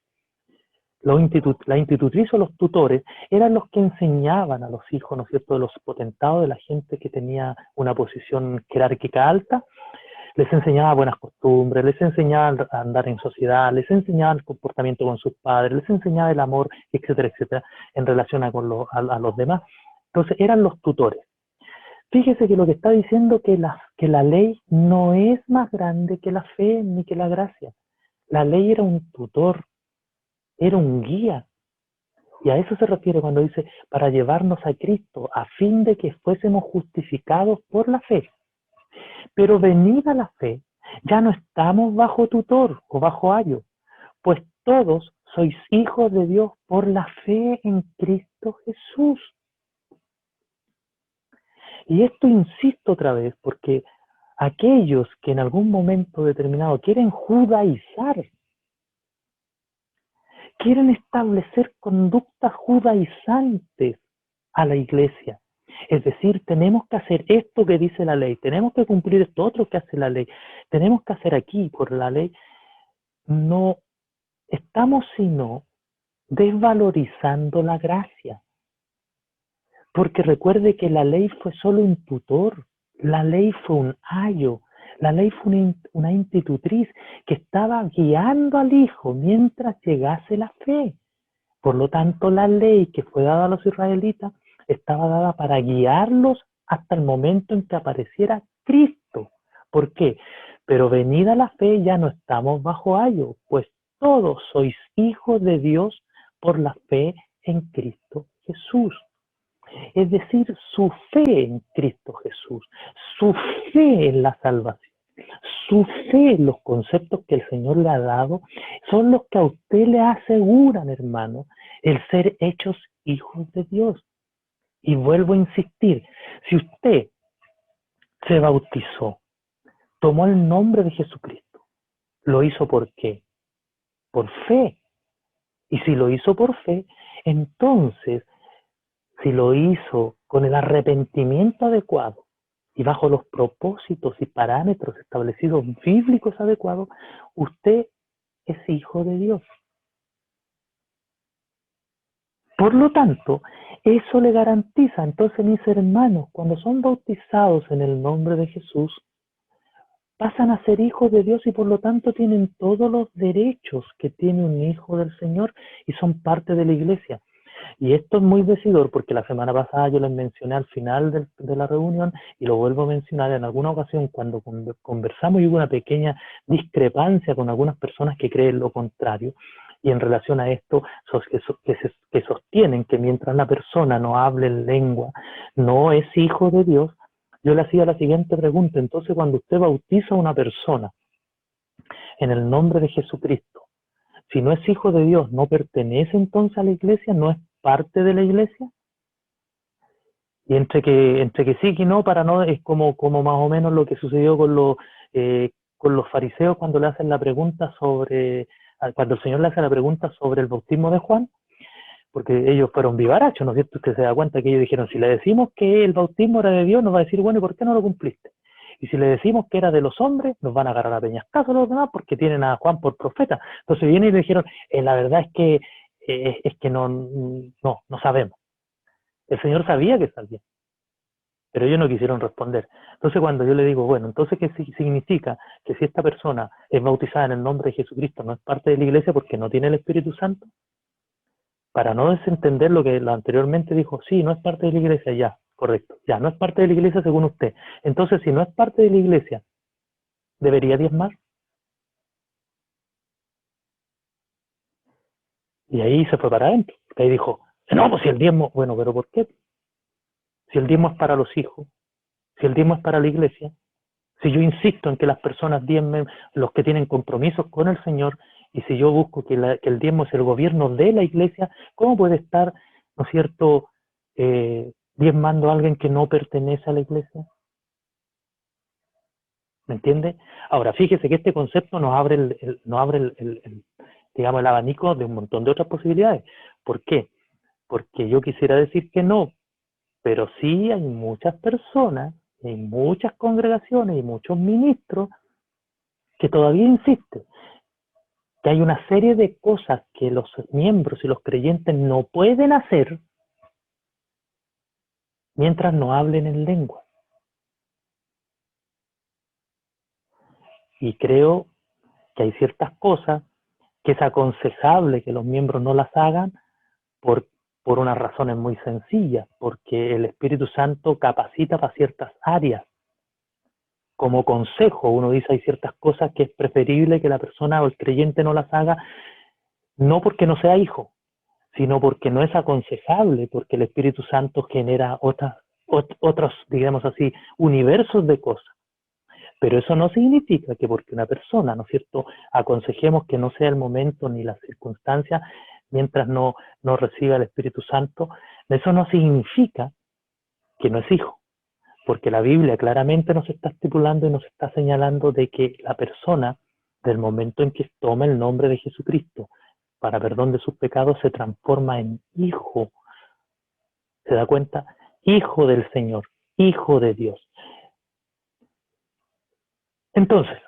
La institutriz o los tutores eran los que enseñaban a los hijos, ¿no es cierto?, de los potentados, de la gente que tenía una posición jerárquica alta, les enseñaba buenas costumbres, les enseñaba a andar en sociedad, les enseñaba el comportamiento con sus padres, les enseñaba el amor, etcétera, etcétera, en relación a los demás. Entonces eran los tutores. Fíjese que lo que está diciendo que la ley no es más grande que la fe ni que la gracia. La ley era un tutor, era un guía. Y a eso se refiere cuando dice, para llevarnos a Cristo, a fin de que fuésemos justificados por la fe. Pero venida la fe, ya no estamos bajo tutor o bajo ayo, pues todos sois hijos de Dios por la fe en Cristo Jesús. Y esto insisto otra vez, porque aquellos que en algún momento determinado quieren judaizar, quieren establecer conductas judaizantes a la iglesia. Es decir, tenemos que hacer esto que dice la ley, tenemos que cumplir esto otro que hace la ley, tenemos que hacer aquí por la ley. No estamos sino desvalorizando la gracia. Porque recuerde que la ley fue solo un tutor, la ley fue un ayo, la ley fue una institutriz que estaba guiando al hijo mientras llegase la fe. Por lo tanto, la ley que fue dada a los israelitas estaba dada para guiarlos hasta el momento en que apareciera Cristo. ¿Por qué? Pero venida la fe ya no estamos bajo ayo, pues todos sois hijos de Dios por la fe en Cristo Jesús. Es decir, su fe en Cristo Jesús, su fe en la salvación, su fe, los conceptos que el Señor le ha dado, son los que a usted le aseguran, hermano, el ser hechos hijos de Dios. Y vuelvo a insistir, si usted se bautizó, tomó el nombre de Jesucristo, ¿lo hizo por qué? Por fe. Y si lo hizo por fe, entonces, si lo hizo con el arrepentimiento adecuado y bajo los propósitos y parámetros establecidos bíblicos adecuados, usted es hijo de Dios. Por lo tanto, eso le garantiza, entonces, mis hermanos, cuando son bautizados en el nombre de Jesús, pasan a ser hijos de Dios y por lo tanto tienen todos los derechos que tiene un hijo del Señor y son parte de la iglesia. Y esto es muy decidor porque la semana pasada yo les mencioné al final de la reunión y lo vuelvo a mencionar en alguna ocasión cuando conversamos y hubo una pequeña discrepancia con algunas personas que creen lo contrario. Y en relación a esto, que sostienen que mientras la persona no hable en lengua, no es hijo de Dios, yo le hacía la siguiente pregunta. Entonces, cuando usted bautiza a una persona en el nombre de Jesucristo, si no es hijo de Dios, ¿no pertenece entonces a la iglesia? ¿No es parte de la iglesia? Y entre que sí y no, para no, es como más o menos lo que sucedió con los fariseos cuando le hacen la pregunta cuando el Señor le hace la pregunta sobre el bautismo de Juan, porque ellos fueron vivarachos, ¿no es cierto? Usted se da cuenta que ellos dijeron, si le decimos que el bautismo era de Dios, nos va a decir, bueno, ¿y por qué no lo cumpliste? Y si le decimos que era de los hombres, nos van a agarrar a peñascazo los demás porque tienen a Juan por profeta. Entonces vienen y le dijeron, la verdad es que no sabemos. El Señor sabía que sabía, pero ellos no quisieron responder. Entonces cuando yo le digo, bueno, entonces ¿qué significa? Que si esta persona es bautizada en el nombre de Jesucristo, no es parte de la iglesia porque no tiene el Espíritu Santo. Para no desentender lo que anteriormente dijo, sí, no es parte de la iglesia, ya, correcto, ya, no es parte de la iglesia según usted. Entonces, si no es parte de la iglesia, ¿debería diezmar? Y ahí se fue para adentro, porque ahí dijo, no, pues si el diezmo, bueno, pero ¿por qué? Si el diezmo es para los hijos, si el diezmo es para la iglesia, si yo insisto en que las personas diezmen los que tienen compromisos con el Señor, y si yo busco que el diezmo es el gobierno de la iglesia, ¿cómo puede estar, ¿no es cierto?, diezmando a alguien que no pertenece a la iglesia? ¿Me entiende? Ahora, fíjese que este concepto nos abre digamos, el abanico de un montón de otras posibilidades. ¿Por qué? Porque yo quisiera decir que no, pero sí hay muchas personas, hay muchas congregaciones y muchos ministros que todavía insisten que hay una serie de cosas que los miembros y los creyentes no pueden hacer mientras no hablen en lengua. Y creo que hay ciertas cosas que es aconsejable que los miembros no las hagan por, por unas razones muy sencillas, porque el Espíritu Santo capacita para ciertas áreas. Como consejo, uno dice hay ciertas cosas que es preferible que la persona o el creyente no las haga, no porque no sea hijo, sino porque no es aconsejable, porque el Espíritu Santo genera otros, digamos así, universos de cosas. Pero eso no significa que porque una persona, ¿no es cierto?, aconsejemos que no sea el momento ni las circunstancias mientras no reciba el Espíritu Santo, eso no significa que no es hijo, porque la Biblia claramente nos está estipulando y nos está señalando de que la persona, del momento en que toma el nombre de Jesucristo para perdón de sus pecados, se transforma en hijo. ¿Se da cuenta? Hijo del Señor, hijo de Dios. Entonces,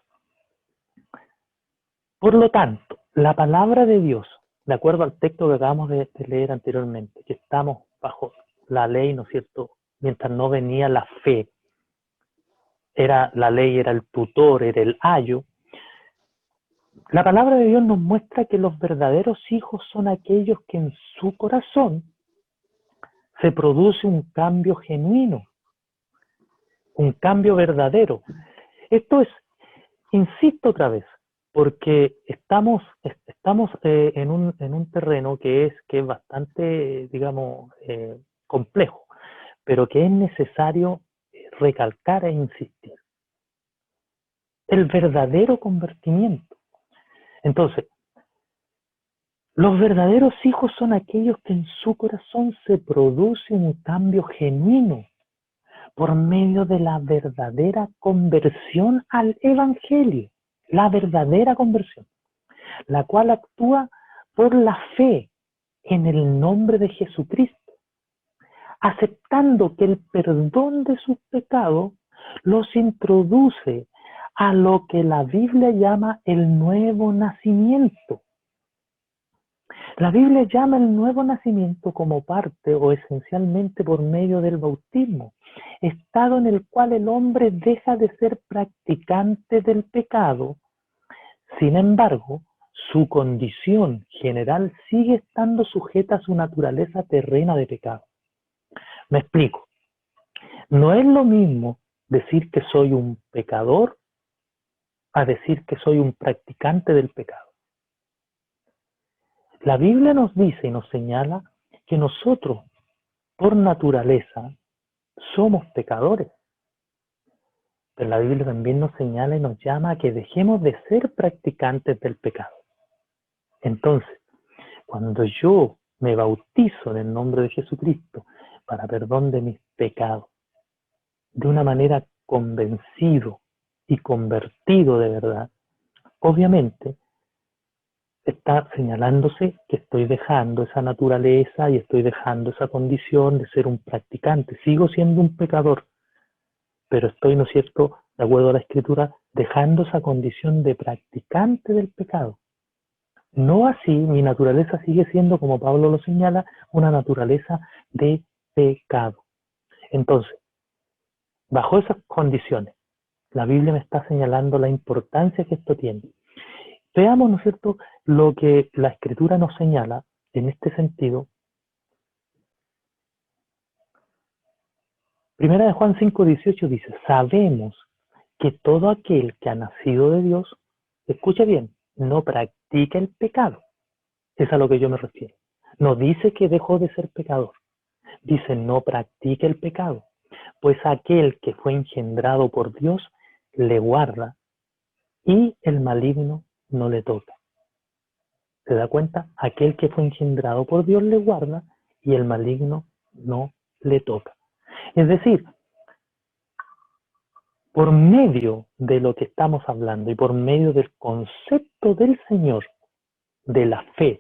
por lo tanto, la palabra de Dios, de acuerdo al texto que acabamos de leer anteriormente, que estamos bajo la ley, ¿no es cierto?, mientras no venía la fe, la ley era el tutor, era el ayo. La palabra de Dios nos muestra que los verdaderos hijos son aquellos que en su corazón se produce un cambio genuino, un cambio verdadero. Esto es, insisto otra vez, porque estamos en un terreno que es bastante, digamos, complejo, pero que es necesario recalcar e insistir. el verdadero convertimiento. Entonces, los verdaderos hijos son aquellos que en su corazón se produce un cambio genuino por medio de la verdadera conversión al Evangelio, la verdadera conversión, la cual actúa por la fe en el nombre de Jesucristo, aceptando que el perdón de sus pecados los introduce a lo que la Biblia llama el nuevo nacimiento. La Biblia llama el nuevo nacimiento como parte o esencialmente por medio del bautismo, estado en el cual el hombre deja de ser practicante del pecado. Sin embargo, su condición general sigue estando sujeta a su naturaleza terrena de pecado. Me explico. No es lo mismo decir que soy un pecador a decir que soy un practicante del pecado. La Biblia nos dice y nos señala que nosotros, por naturaleza, somos pecadores. Pero la Biblia también nos señala y nos llama a que dejemos de ser practicantes del pecado. Entonces, cuando yo me bautizo en el nombre de Jesucristo para perdón de mis pecados, de una manera convencido y convertido de verdad, obviamente está señalándose que estoy dejando esa naturaleza y estoy dejando esa condición de ser un practicante. Sigo siendo un pecador, pero estoy, ¿no es cierto?, de acuerdo a la Escritura, dejando esa condición de practicante del pecado. No así, mi naturaleza sigue siendo, como Pablo lo señala, una naturaleza de pecado. Entonces, bajo esas condiciones, la Biblia me está señalando la importancia que esto tiene. Veamos, ¿no es cierto?, lo que la Escritura nos señala en este sentido. Primera de Juan 5:18 dice, sabemos que todo aquel que ha nacido de Dios, escucha bien, no practica el pecado. Es a lo que yo me refiero. No dice que dejó de ser pecador. Dice, no practica el pecado. Pues aquel que fue engendrado por Dios le guarda y el maligno no le toca. ¿Se da cuenta? Aquel que fue engendrado por Dios le guarda y el maligno no le toca. Es decir, por medio de lo que estamos hablando y por medio del concepto del Señor, de la fe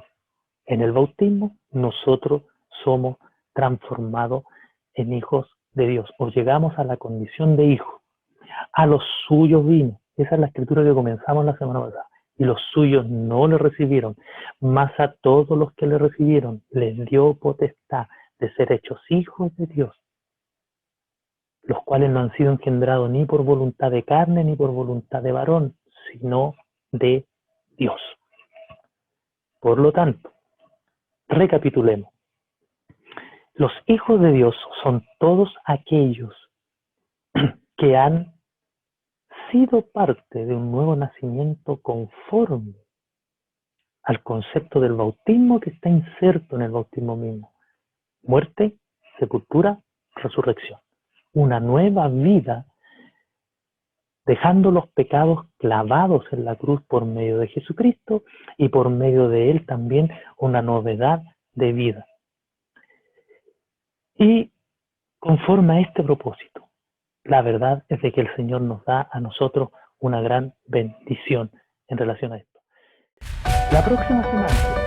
en el bautismo, nosotros somos transformados en hijos de Dios, o llegamos a la condición de hijo. A los suyos vino. Esa es la escritura que comenzamos la semana pasada. Y los suyos no le recibieron, mas a todos los que le recibieron les dio potestad de ser hechos hijos de Dios, los cuales no han sido engendrados ni por voluntad de carne ni por voluntad de varón, sino de Dios. Por lo tanto, recapitulemos. Los hijos de Dios son todos aquellos que han sido parte de un nuevo nacimiento conforme al concepto del bautismo que está inserto en el bautismo mismo. Muerte, sepultura, resurrección. Una nueva vida, dejando los pecados clavados en la cruz por medio de Jesucristo y por medio de Él también una novedad de vida. Y conforme a este propósito, la verdad es de que el Señor nos da a nosotros una gran bendición en relación a esto. La próxima semana